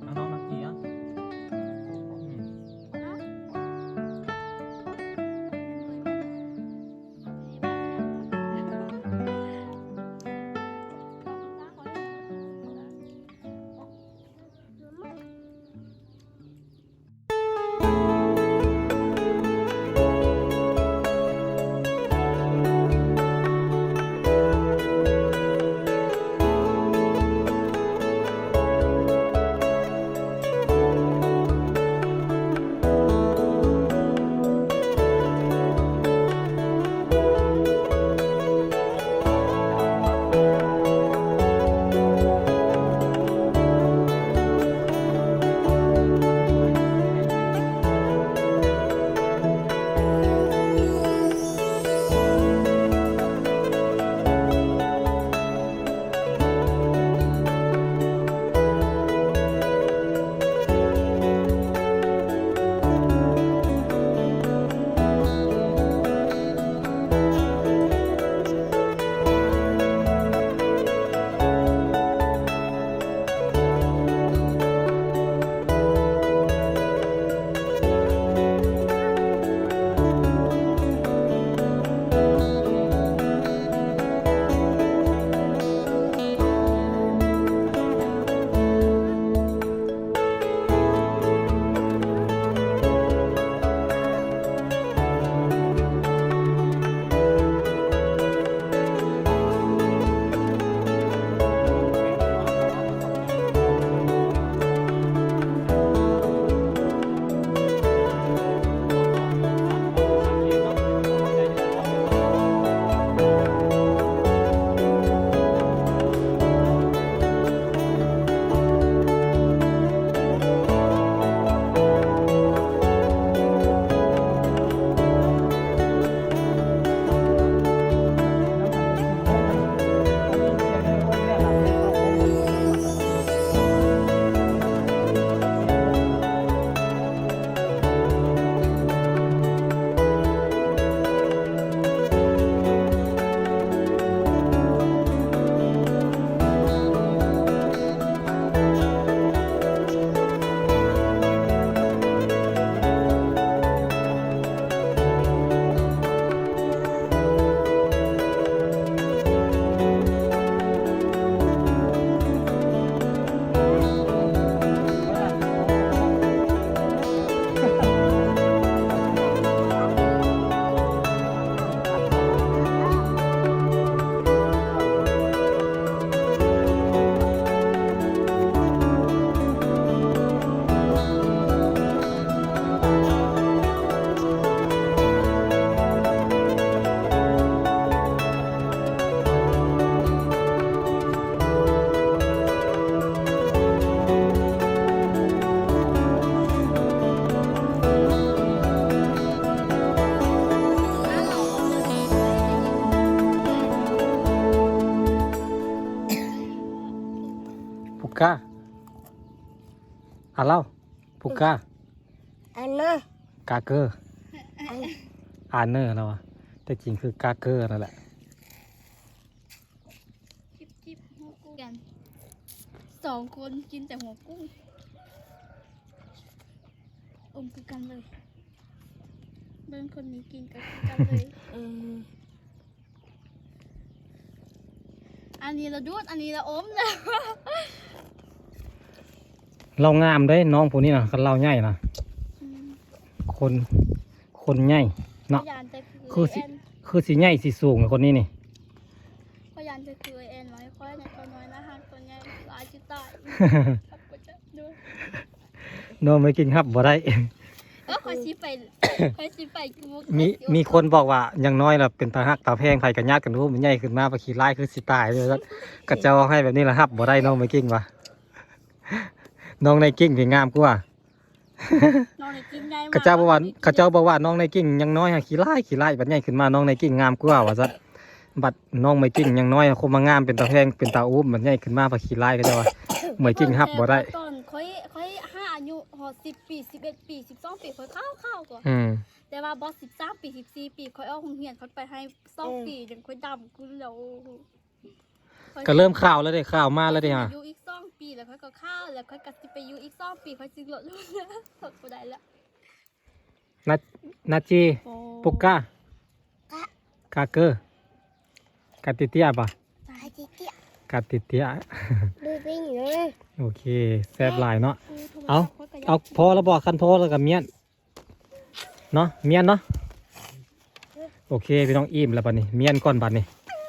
เอาน้องนาทีอ่ะ ก้าอ่านเล่าปุกก้า อันน่ะ กาเกอร์อ่านเนอร์แล้วอะแต่จริงคือกาเกอร์นั่นแหละ จิบหัวกุ้งกัน2 คนกินแต่หัวกุ้งคือกันเลยเบิ้งคนนี้กินก็คือกันเลย อันนี้เราดูดอันนี้เราอมนะ เรางามได้น้องพวกนี้นะคันเราใหญ่นะคนใหญ่เนาะ พยานจะ คือสิคือสีใหญ่สีสูงกับคนนี้นี่ พยานจะคือเอ็นไว้ค่อยในตัวน้อยนะฮะตัวใหญ่หลายจุดตายครับก็จะดู น้องไม่กินครับบ่ได้ ค่อยชี้ไปค่อยชี้ไปมุก มีคนบอกว่าอย่างน้อยล่ะเป็นตาหักตาแพงไผกันญาติกันรู้มันใหญ่ขึ้นมาไปขี่ไล่คือสิตายเลยกระเจ้าให้แบบนี้ละครับบ่ได้น้องไม่กิ้งวะน้องในกิ้งที่งามกว่า น้องในกินไง กระเจ้าบอกว่าน้องในกิ้งยังน้อยขี่ไล่บัดใหญ่ขึ้นมาน้องในกิ้งงามกว่าว่าซัดบัดน้องไม่กิ้งยังน้อยคงมางามเป็นตาแพงเป็นตาอุ้มบัดใหญ่ขึ้นมาไปขี่ไล่ก็จะว่าไม่กิ้งฮับบ่ได้ ตอนค่อย5 อายุ10 ปี11 ปี12 ปีค่อยเข้าก่อน แต่ว่าบอส13 ปี14 ปีค่อยเอาโรงเรียนเขาไปให้2 ปีจนค่อยดำขึ้นแล้ว ก็เริ่มข่าวแล้วเด้ข่าวมาแล้วเด้ฮะ อยู่อีก2 ปีแล้วค่อยก็เข้าแล้วค่อยก็สิไปอยู่อีก2 ปีค่อยสิลดลงนะตกบ่ได้แล้ว นาจีปุกก้ากาเกอร์กาติเตียป่ะกาติเตีย ดูสิเลย โอเคแซ่บหลายเนาะเอาพอแล้วบอกคันพอแล้วกับเมียนเนาะเมียนเนาะโอเคพี่น้องอิ่มแล้วบัดนี้เมียนก่อนบัดนี้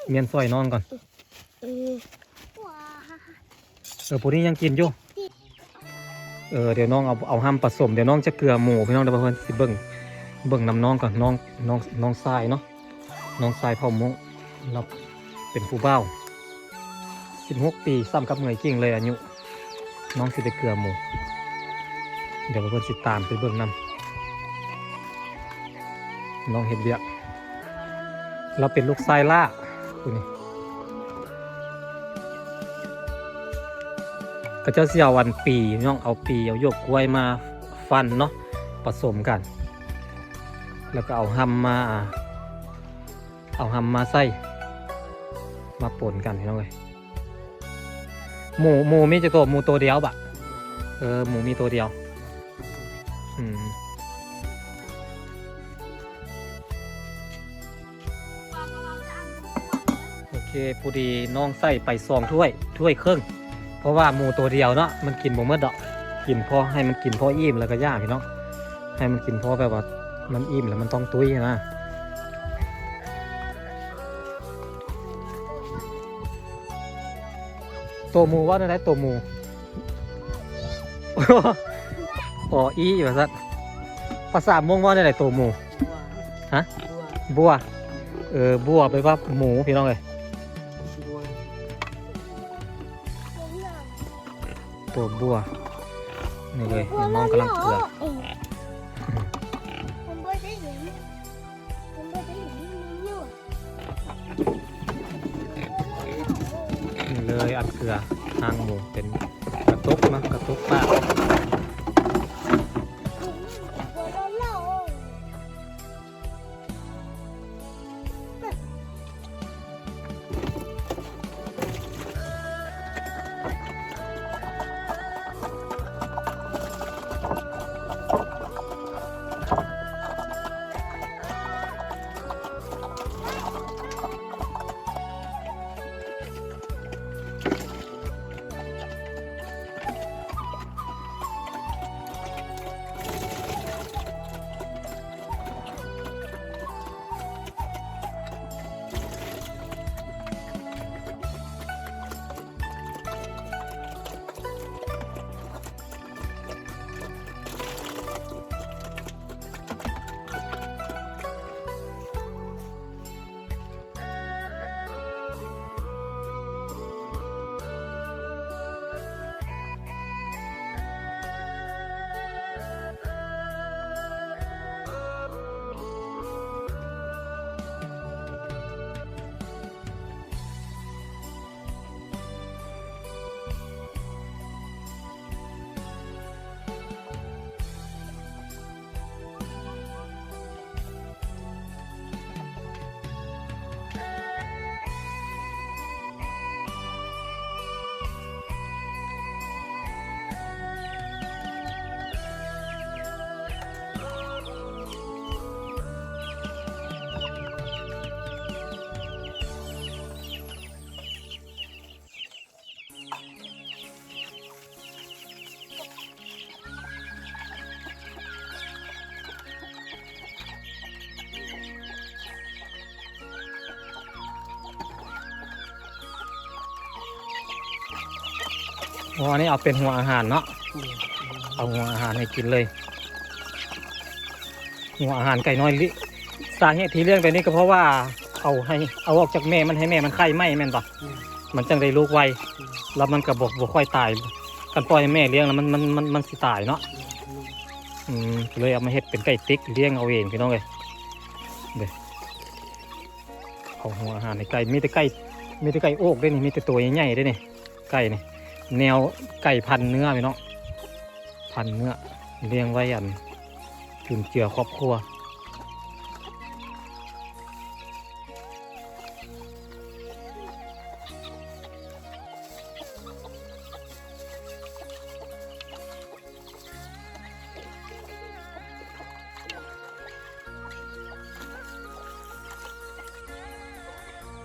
เมียนซอยน้องก่อนพวกนี้ยังกินอยู่เดี๋ยวน้องเอาห้ำผสมเดี๋ยวน้องจะเกลือหมูพี่น้องเดี๋ยวเพื่อนสิเบิ่งนำน้องก่อนน้องทรายเนาะน้องทรายพ่อมุเราเป็นผู้เบ้า16 ปีซ้ำกับเหนื่อยกิ่งเลยอายุน้องสิได้เกลือหมูเดี๋ยวเพื่อนสิตามไปเบิ่งนำน้องเห็นเบียกเราเป็นลูกทรายล่าคุณนี่ก็จะเสียวันปีน้องเอาปีเอาโยกกล้วยมาฟันเนาะผสมกันแล้วก็เอาหำมาใส่มาป่นกันพี่น้องเลยหมูมีจะตัวหมูตัวเดียวบะหมูมีตัวเดียวโอเคพอดีน้องใส่ไป2 ถ้วยครึ่งเพราะว่าหมูตัวเดียวเนาะมันกินบ่หมดดอกกินพอให้มันกินพออิ่มแล้วก็ย่างพี่น้องให้มันกินพอแบบว่ามันอิ่มแล้วมันต้องตุ้ยนะตัวหมูว่าได้ตัวหมู อ๋ออีอยู่สัตว์ภาษามงว่าได้ตัวหมูฮะบัวบัวไปว่าหมูพี่น้องเลยตัวบัวนี่เลยน้องกำลังเกลือนี่เลยอัดเกลือทางหมูเป็นกระตุกนะกระตุกป้า อ๋ออันนี้เอาเป็นหัวอาหารเนาะเอาหัวอาหารให้กินเลยหัวอาหารไก่น้อยลิสาเหตุที่เลี้ยงแบบนี้ก็เพราะว่าเอาออกจากแม่มันให้แม่มันไข่ไหมแม่นปะมันจังได้ลูกไวแล้วมันก็บ่ค่อยตายกันปล่อยให้แม่เลี้ยงแล้วมันสิตายเนาะเลยเอามาเฮ็ดเป็นไก่ติ๊กเลี้ยงเอาเองพี่น้องเลยเด้อเอาหัวอาหารในไก่มีแต่ไก่โอกได้นี่มีแต่ตัวใหญ่ๆได้นี่ไก่นี่แนวไก่พันเนื้อพี่น้องพันเนื้อเลี้ยงไว้อันจุนเจือครอบครัว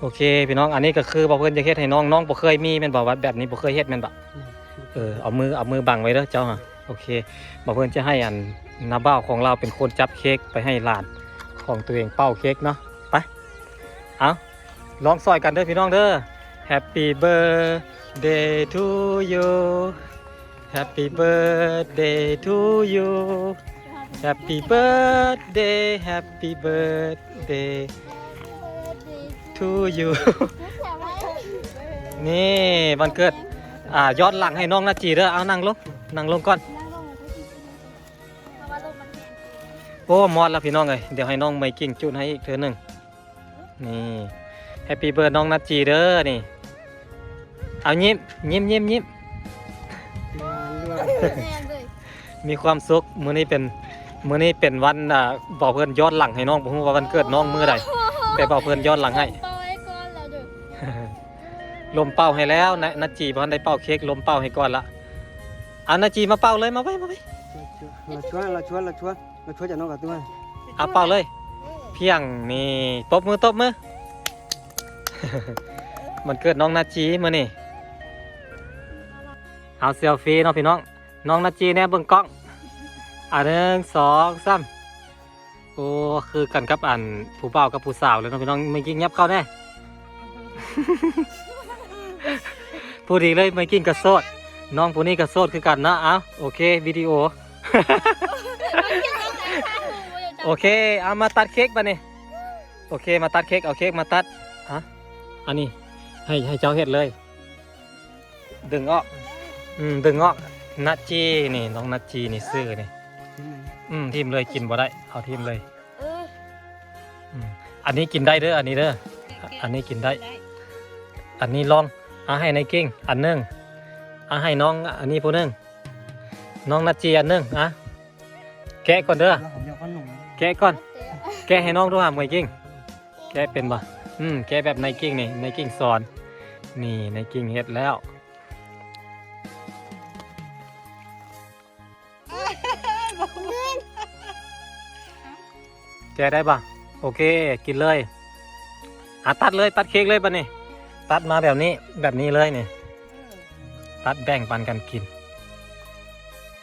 โอเคพี่น้องอันนี้ก็คือบ่เพิ่นจะเฮ็ดให้น้องบ่เคยมีแม่นบ่ว่าแบบนี้บ่เคยเฮ็ดแม่นบ่เอามือบังไว้เด้อเจ้าฮะโอเคบ่เพิ่นจะให้อันน้าบ่าวของเราเป็นคนจับเค้กไปให้หลานของตัวเองเป่าเค้กเนาะไปเอาลองซอยกันเด้อพี่น้องเด้อ Happy birthday to you Happy birthday to you Happy birthday Happy birthday to you นี่วันเกิดย้อนหลังให้น้องนาจีเด้อเอานั่งลงก่อนโอ้มอดแล้วพี่น้องเดี๋ยวให้น้องไม่กิ่งจุดให้อีกเทื่อหนึ่งนี่แฮปปี้เบิร์ดน้องนาจีเด้อนี่เอายิ้มมีความสุขมื้อนี้เป็นวันบอกเพื่อนย้อนหลังให้น้องผมว่าวันเกิดน้องมื้อใดแต่บอกเพื่อนย้อนหลังให้ลมเป่าให้แล้วนาจีพอได้เป่าเค้กลมเป่าให้ก่อนละนาจีมาเป่าเลยมาไว้เราช่วยจากน้องกับตัวเอาเป่าเลยเพียงนี่ตบมือ มันเกิดน้องนาจีมื้อนี่เอาเซลฟี่น้องพี่น้องนาจีแน่เบิ่งกล้อง1 2 3โอ้คือกันกับผู้บ่าวกับผู้สาวเลยน้องพี่น้องไม่กิ้งยับเข้าแน่ พูดดีเลยไม่กิ้งกระโซดน้องผู้นี้กระโซดคือกันนะเอาโอเควิดีโอ โอเคเอามาตัดเค้กป่ะนี่โอเคมาตัดเค้กเอาเค้กมาตัดอันนี้ให้เจ้าเห็ดเลยดึงออกนัดจีนี่น้องนัดจีนี่ซื้อนี่ทิมเลยกินบ่ได้เอาทิมเลยอันนี้กินได้เด้ออันนี้เด้ออันนี้กินได้อันนี้ลองให้ในกิ้งอันนึงให้น้องอันนี้ผู้นึงน้องนัดจีอันนึงแกะก่อนเด้อแกะก่อนแกะให้น้องด้วยมวยกิ้งแกะเป็นบ่แกะแบบในกิ้งนี่ในกิ้งสอนนี่ในกิ้งเฮ็ดแล้วแกะได้ป่ะโอเคกินเลยตัดเลยตัดเค้กเลยป่ะนี่ตัดมาแบบนี้เลยนี่ตัดแบ่งปันกันกิน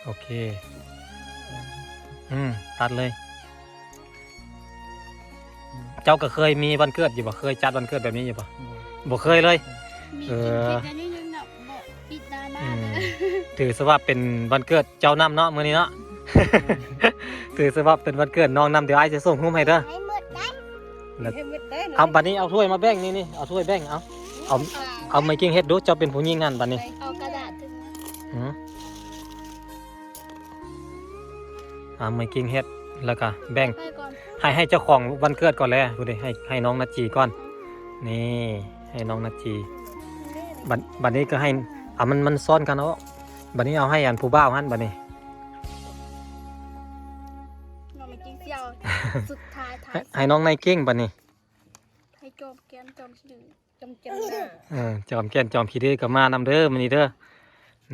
โอเคตัดเลยเจ้าก็เคยมีวันเกิดอยู่ป่ะเคยจัดวันเกิดแบบนี้อยู่ป่ะบ่เคยเลยถือซะว่าเป็นวันเกิดเจ้านำเนาะมื้อนี้เนาะ ถือซะว่าเป็นวันเกิดน้องนำเดี๋ยวไอ้จะส่งหุ้มให้เด้อเอาบัดนี้เอาถ้วยมาแบ่งนี่เอาถ้วยแบ่งเอาไม้กิ้งเฮ็ดดูเจ้าเป็นผู้หญิงหั่นบัดนี้เอากระดาษไม้กิ้งเฮ็ดแล้วก็แบ่งให้เจ้าของวันเกิดก่อนเลยดูดิให้น้องนาจีก่อนนี่ให้น้องนาจีบัดนี้ก็ให้มันซ้อนกันเนาะบัดนี้เอาให้ผู้บ่าวหั่นบัดนี้น้องไม่กินเสี่ยวสุดท้ายให้น้องนายกิ้งบัดนี้ให้จอมแกนจอมขี้ดื้อจอมแกนจอมขี้ดื้อก็มานำเด้อมื้อนี้เด้อ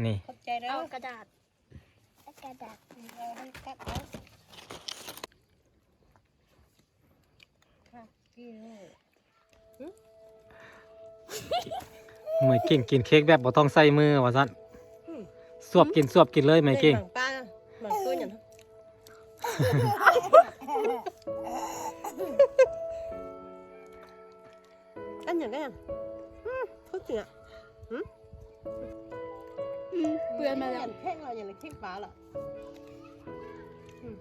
นี่เอากระดาษไม่กิ้งกินเค้กแบบบ่ต้องใส่มือว่าซั่นสวบกินเลยไม่กิ้งอันอย่างนั้นพูดจริงอ่ะ เปื้อนมาแล้ว เค้กเราอย่างไรเค้กปลาล่ะอืม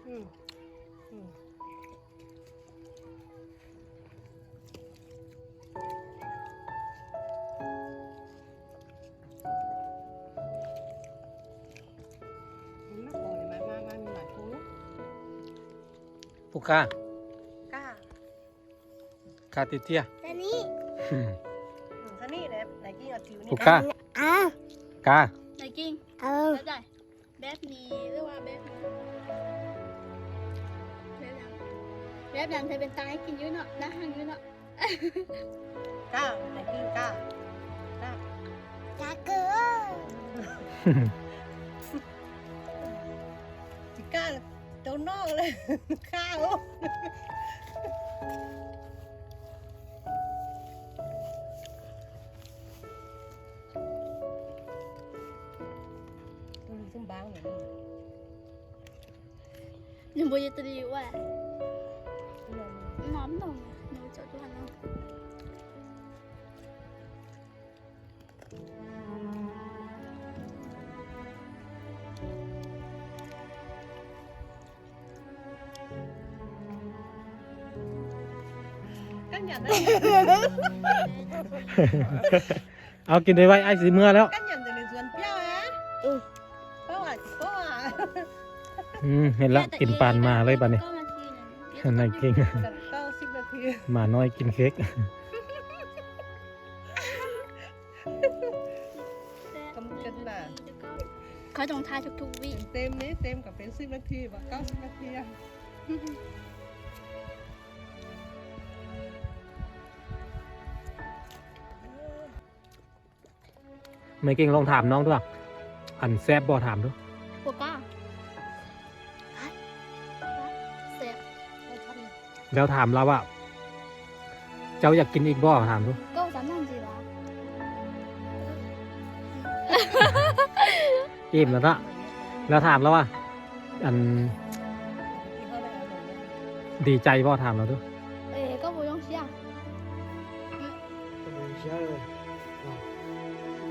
อืมอืมมันมากกว่าเลยมามีหลายคู่ ผู้ค่าก ล้า ค่าติดเตี้ย ตอนนี้ ท่านี่แหละไหนกี้เอาจิ๋วนี่ ผู้ค่า อ่ะ กา ไหนกิ้ง เอา แบบไหนแบบนี้หรือว่าแบบนี้แบบนั้นเธอเป็นตายกินอยู่เนาะนะหังอยู่เนาะ กล้าไหนกี้กล้า ตาเกือ จิกล้าตัวนอกเลย ข้าวตัวนี้ซึ่งบางอย่างนี้ nhưng bây giờ tôi đi qua nóng nồng nấu cho tôi ăn không กันอย่างนั้น เอากินได้ไว้ไอ้สีเมื่อแล้ว กันอย่างแต่ในสวนเปรี้ยวฮะเพราะว่า เห็นละกินปานมาเลยบัดนี้ นายเก่ง กัน90 นาที หมาน้อยกินเค้ก กำกันน่ะ เขาต้องทายทุกๆวิ เต็มนี้เต็มกับเป็น10 นาทีบ่90 นาทีอะ ไม่เก่งลองถามน้องด้วยอันแซบบ่ถามด้วย พวกก้าเสร็จ แล้วถามเราว่า เจ้าอยากกินอีกบ่ถามด้วย ก็สามนั่นสิละ อิ่มแล้วนะแล้วถามเราว่า อันดีใจบ่ถามเราด้วย เอ๋ก็ไม่ต้องเสีย Sao rồi?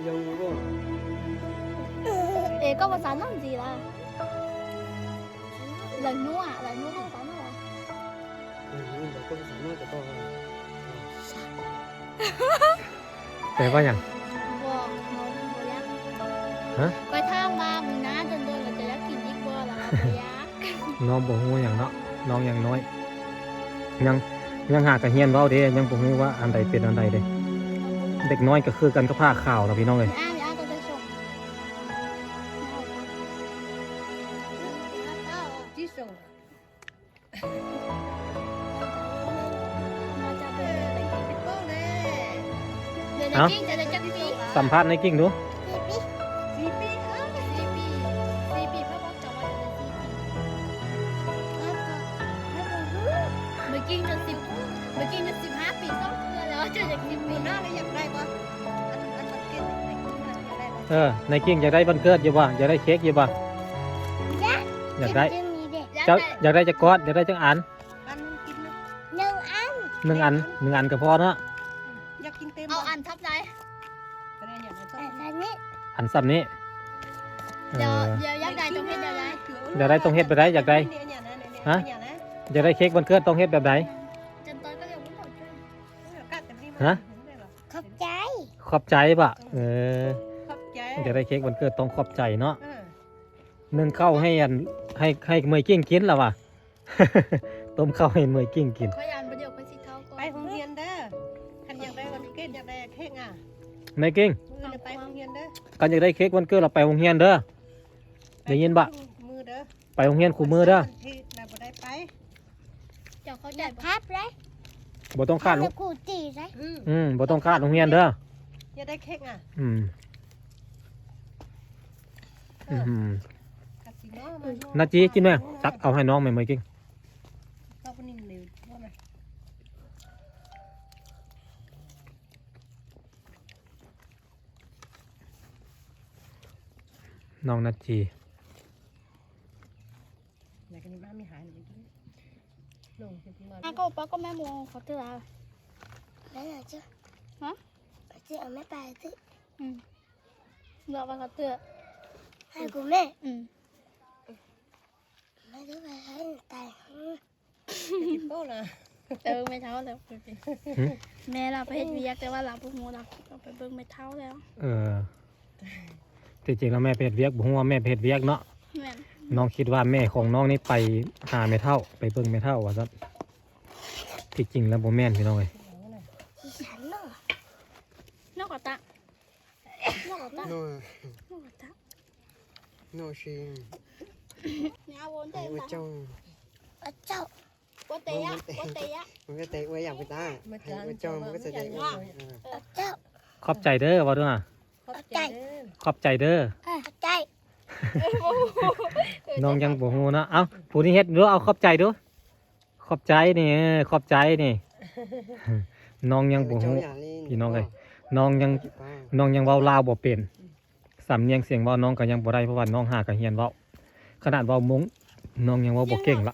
Dâu có เอ๋ก็ภาษานั่นสิละหลังนัวก็ภาษานั่นละ nhưng mà có sẵn nó cho con แปลว่าอย่าง บอกน้องโบยัก ฮะ ไปทางมามึงนะโดนๆเราจะยักกินยิ่งบ่ละโบยัก น้องบ่ฮู้อย่างเนาะน้องยังน้อย ยังหากระเฮียนเว้าเด้ยังบ่ฮู้ว่าอันใดเป็นอันใดเด้เด็กน้อยก็คือกันกับผ้าขาวนะพี่น้องเอ้ย อ่านก็จะส่ง ที่ส่ง มาจะเป็น ได้กินเป็นโป้เลย เดี๋ยวกิ้งจะได้จักปี สัมภาษณ์ในกิ้งดู 4 ปี4 ปีพ่อบอกจะว่าจะได้4 ปีเมื่อกี้จะ15 ปี2เดือนแล้วจะ10 มี ปี หน้าเลยอยากได้ปะอันมันเก็บในกุ้งน่ะอยากได้ปะ ในกิ้งอยากได้วันเกิดอยู่บ่อยากได้เค้กอยู่บ่อยากได้ จะมีเด็ก เจ้าอยากได้จักก้อนอยากได้จักอัน อันนึงกินนะ หนึ่งอัน หนึ่งอันก็พอเนาะ อยากกินเต็ม เอาอันทับใจ คะแนนอย่างไรชอ แต่ บ ตอนนี้ อันซ้ำนี้ เดี๋ยวยักษ์ใดตรงเพชรเดี๋ยวได้ อยากได้ต้องเฮ็ดไปได้อยากได้ ฮะ อยากได้เค้กวันเกิดต้องเฮ็ดแบบไหน จนตอนก็ยังไม่หมดเลย ฮะ ขอบใจ ขอบใจป่ะขอบใจ อยากได้เค้กวันเกิดต้องขอบใจเนาะ เออ นึ่งข้าวให้อันให้เมยกิ้งกินแล้วว่ะ ต้มข้าวให้เมยกิ้งกิน ขยันประเดี๋ยวไปสิเท้าก่อน ไปโรงเรียนเด้อคันอยากได้วันเกิดอยากได้เค้กอ่ะ เมยกิ้ง มือไปโรงเรียนเด้อ กันอยากได้เค้กวันเกิดเราไปโรงเรียนเด้อ ได้ยินปะ มือเด้อ ไปโรงเรียนคู่มือเด้อ ที่เราบ่ได้ไป เดี๋ยวเขาใจ เด็ก บอก พับเลย บ่ต้องคาด เด็กกูตีเลย บ่ต้องคาดโรงเรียนเด้อ อยากได้เค้กอ่ะ อืม กัดสิเนาะ นาจีกินไหมตักเอาให้น้องไหมเมยกิ้ง เราคนนี้เร็วว่าไหม น้องนาจี ไหนกันนี่บ้านมีหายหรือไม่ลงที่มา อ่ะก็ป้าก็แม่โมเขาเตือน แล้วเหรอจ๊ะ ฮะ จะเอาไม่ไปสิ น เราไปกับเตื้อ ให้กูแม่ อืม ไม่ได้ไปให้ตาย กินโป้นะ ไม่เท่าแล้วแม่เราไปเฮ็ดเวียกแต่ว่าเราพวกงูเราไปเบิ่งไม่เท่าแล้ว จริงๆแล้วแม่เพจเวียกบ่ฮู้ว่าแม่เพจเวียกเนาะ แม่น น้องคิดว่าแม่ของน้องนี่ไปหาแม่เฒ่าไปเบิ่งแม่เฒ่าว่าซั่นที่จริงแล้วบ่แม่นพี่น้องเอ้ย ฉันเนาะ นอกกะตะนอกกะตะ โน่ นอกกะตะ โน่ชิง เนี่ยเอาวนใจ ไอ้ ตา เจ้า เจ้า ว่าเตะว่าเตะ มันก็เตะไว้อย่างไปตาไอ้เจ้ามันก็จะเตะ เจ้า ขอบใจเด้อว่าด้วยน่ะ ขอบใจ ขอบใจเด้อ ใจ น้องยังบ่ฮู้เนาะเอ้าผู้นี้เฮ็ดดูเอาขอบใจดูขอบใจนี่ขอบใจนี่ น้องยังบ่ฮู้พี่น้องเอ้ยน้องยังเว้าลาวบ่เป็นสำเนียงเสียงเว้าน้องก็ยังบ่ได้เพราะว่าน้องหาก็เรียนเว้าขนาดเว้ามงน้องยังเว้าบ่เก่งละ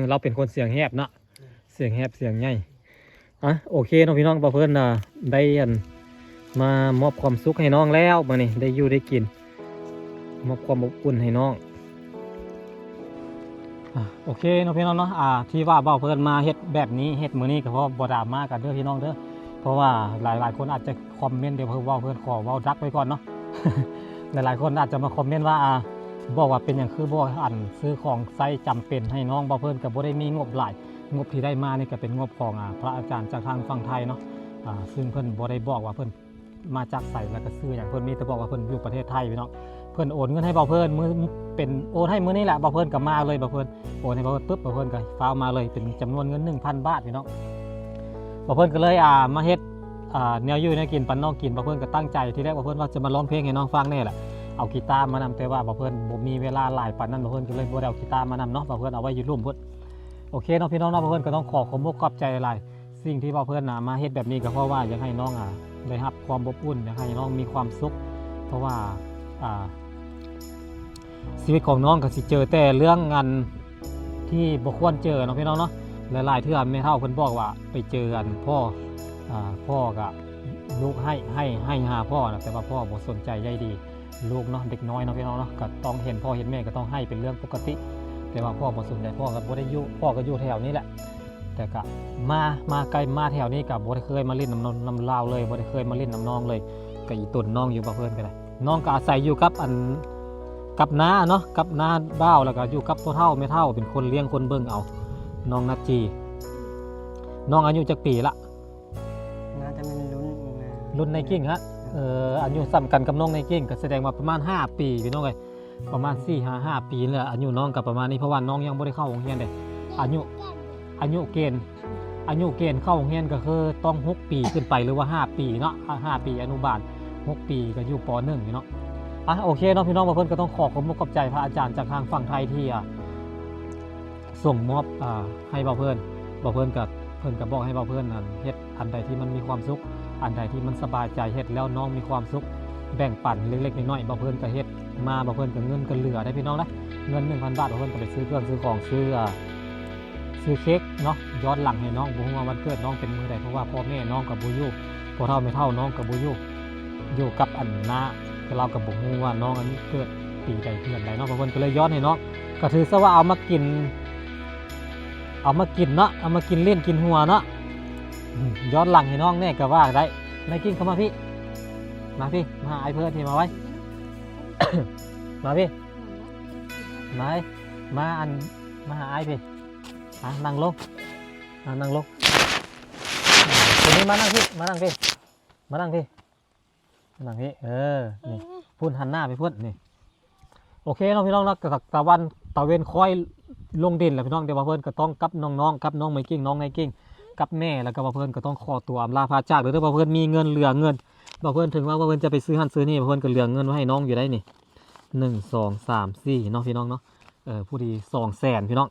เราเป็นคนเสียงแหบเนาะเสียงแหบเสียงใหญ่โอเคเนาะพี่น้องบ่เพิ่นได้มามอบความสุขให้น้องแล้วมื้อนี้ได้อยู่ได้กินมอบความอบอุ่นให้น้องโอเคเนาะพี่น้องเนาะที่ว่าเว้าเพิ่นมาเฮ็ดแบบนี้เฮ็ดมื้อนี้ก็เพราะบ่ดราม่ากันเด้อพี่น้องเด้อเพราะว่าหลายๆคนอาจจะคอมเมนต์เดี๋ยวเพิ่นเว้าเพิ่นขอเว้ารักไว้ก่อนเนาะ หลายๆคนอาจจะมาคอมเมนต์ว่าบอกว่าเป็นหยังคือบ่ซื้อของใช้จำเป็นให้น้องบ่เพิ่นก็บ่ได้มีงบหลายงบที่ได้มานี่ก็เป็นงบของพระอาจารย์จากทางฝั่งไทยเนาะซึ่งเพิ่นบ่ได้บอกว่าเพิ่นมาจากไสแล้วก็ซื้อหยังเพิ่นมีแต่บอกว่าเพิ่นอยู่ประเทศไทยพี่น้องเพิ่นโอนเงินให้บ่เพิ่นมื้อเป็นโอนให้มื้อนี้แหละบ่เพิ่นก็มาเลยบ่เพิ่นโอนให้บ่เพิ่นปึ๊บบ่เพิ่นก็ฟ้าวมาเลยเป็นจำนวนเงิน 1,000 บาทพี่น้องบ่เพิ่นก็เลยมาเฮ็ดแนวอยู่แนวกินปันน้องกินบ่เพิ่นก็ตั้งใจที่แรกบ่เพิ่นว่าจะมาร้องเพลงให้น้องฟังแน่แหละเอากีตาร์มานำแต่ว่าบ่เพิ่นบ่มีเวลาหลายปานนั้นบ่เพิ่นก็เลยบ่ได้เอากีตาร์มานำเนาะบ่เพิ่นเอาไว้อยู่ร่วมเพิ่นโอเคเนาะพี่น้องเนาะบ่เพิ่นก็ต้องขอบคุณขอบใจหลายสิ่งที่บ่เพิ่นมาเฮ็ดแบบนี้ก็เพราะว่าอยากให้น้องได้รับความอบอุ่นอยากให้น้องมีความสุขเพราะว่าชีวิตของน้องก็สิเจอแต่เรื่องงานที่บ่ควรเจอเนาะพี่น้องเนาะหลายๆเทื่อแม่เฒ่าเพิ่นบอกว่าไปเจอกันพ่อก็ลูกให้หาพ่อนะแต่ว่าพ่อบ่สนใจใยดีลูกเนาะเด็กน้อยเนาะพี่น้องเนาะก็ต้องเห็นพ่อเห็นแม่ก็ต้องให้เป็นเรื่องปกติแต่ว่าพ่อบ่สนใจพ่อก็บ่ได้อยู่พ่อก็อยู่แถวนี้แหละแต่ก็มาไกลมาแถวนี้ก็บ่ได้เคยมาเล่นน้ำลาวเลยบ่ได้เคยมาเล่นน้ำน้องเลยก็อีต้นน้องอยู่บ่เพิ่นก็ได้น้องก็อาศัยอยู่กับน้าเนาะกับน้าบ้าวแล้วก็อยู่กับพ่อเฒ่าแม่เฒ่าเป็นคนเลี้ยงคนเบิ่งเอาน้องนัดจีน้องอายุจักปีละน่าจะเป็นรุ่นในกิ้งฮะอายุซ้ำกันกับน้องในกิ้งก็แสดงว่าประมาณ5ปีพี่น้องเอ้ยประมาณ4-5 ปีนี่แหละอายุน้องกับประมาณนี้เพราะว่าน้องยังบ่ได้เข้าโรงเรียนเด้อายุเกณฑ์เข้าโรงเรียนก็คือต้อง6ปีขึ้นไปหรือว่า5ปีเนาะ5ปีอนุบาล6ปีก็อยู่ป .1 พี่น้องโอเคเนาะพี่น้องบ่เพิ่นก็ต้องขอบใจพระอาจารย์จากทางฝั่งไทยที่ส่งมอบให้บ่เพิ่นก็เพิ่นก็บอกให้บ่เพิ่นเฮ็ดอันใดที่มันมีความสุขอันใดที่มันสบายใจเฮ็ดแล้วน้องมีความสุขแบ่งปันเล็กๆน้อยๆบ่เพิ่นก็เฮ็ดมาบ่เพิ่นก็เงินก็เหลือได้พี่น้องนะเงิน 1,000 บาทบ่เพิ่นก็ไปซื้อเครื่องซื้อของซื้อเค้กเนาะย้อนหลังให้น้องบ่ฮู้ว่าวันเกิดน้องเป็นมื้อใดเพราะว่าพ่อแม่น้องก็บ่อยู่พ่อเฒ่าแม่เฒ่าน้องก็บ่อยู่กับอันน้าก็เราก็บ่ฮู้ว่าน้องอันนี้เกิดปีใดเดือนใดเนาะบ่เพิ่นก็เลยย้อนให้น้องก็ถือซะว่าเอามากินเนาะเอามากินเล่นกินหัวเนาะย้อนหลังให้น้องแน่ก็ว่าได้นายกิ้งเข้ามาพี่มาหาไอ้เพื่อนที่มาไว้ มาพี่มาหาไอ้พี่นั่งลงคนนี้มานั่งพี่นี่พูดหันหน้าไปพูดนี่โอเคน้องพี่น้องนะตะเวนคอยลงดินแล้วพี่น้องเดี๋ยวเพื่อนก็ต้องกับน้องกับน้องไมกิ้งน้องไนกิ้งกับแม่แล้วก็เพื่อนก็ต้องขอตัวอำลาพาจากเดี๋ยวเพื่อนมีเงินเหลือเงินเพื่อนถึงว่าเพื่อนจะไปซื้อหันซื้อนี่เพื่อนก็เหลือเงินไว้ให้น้องอยู่ได้นี่1 2 3 4น้องพี่น้องเนาะผู้ดี200,000พี่น้อง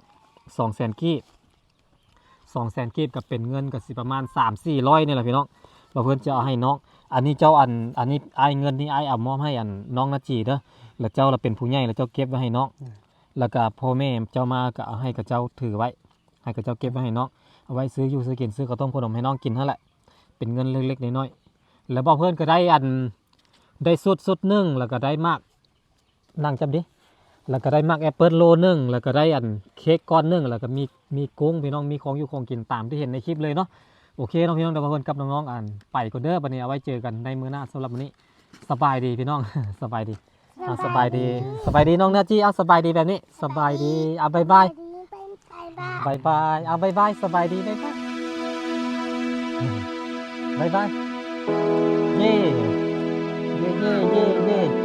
200,000 กีบ200,000 กีบกับเป็นเงินกับสิประมาณ300-400นี่แหละพี่น้องเพื่อนจะเอาให้น้องอันนี้เจ้าอันนี้ไอ้เงินนี่ไอ้เอามอบให้น้องนาจีเด้อแล้วเจ้าเราเป็นผู้ใหญ่แล้วเจ้าเก็บไว้ให้น้องแล้วก็พ่อแม่เจ้ามาก็เอาให้กับเจ้าถือไว้ให้กับเจ้าเก็บไว้ให้น้องเอาไว้ซื้ออยู่ซื้อกินซื้อข้าวต้มขนมให้น้องกินนั่นแหละเป็นเงินเล็กๆน้อยๆแล้วเพื่อนก็ได้ ได้สุดหนึงแล้วก็ได้มากนั่งจับดิแล้วก็ได้มากแอปเปิลโลนึงแล้วก็ได้อันเค้กก้อนนึงแล้วก็มีกุ้งพี่น้องมีของอยู่ของกินตามที่เห็นในคลิปเลยเนาะโอเคน้องพี่น้องเดี๋ยวมาเพิ่นกับน้องๆไปก่อนเด้อบัดนี้เอาไว้เจอกันในมื้อหน้าสำหรับวันนี้สบายดีพี่น้อง สบายดีสบายดีสบายดีน้องเนื้อจี้เอาสบายดีแบบนี้สบายดีเอาบายบาย ไปบ้าน บายบายเอาบายบายสบายดีบายบายบายบายเย่เย่เย่เย่เย่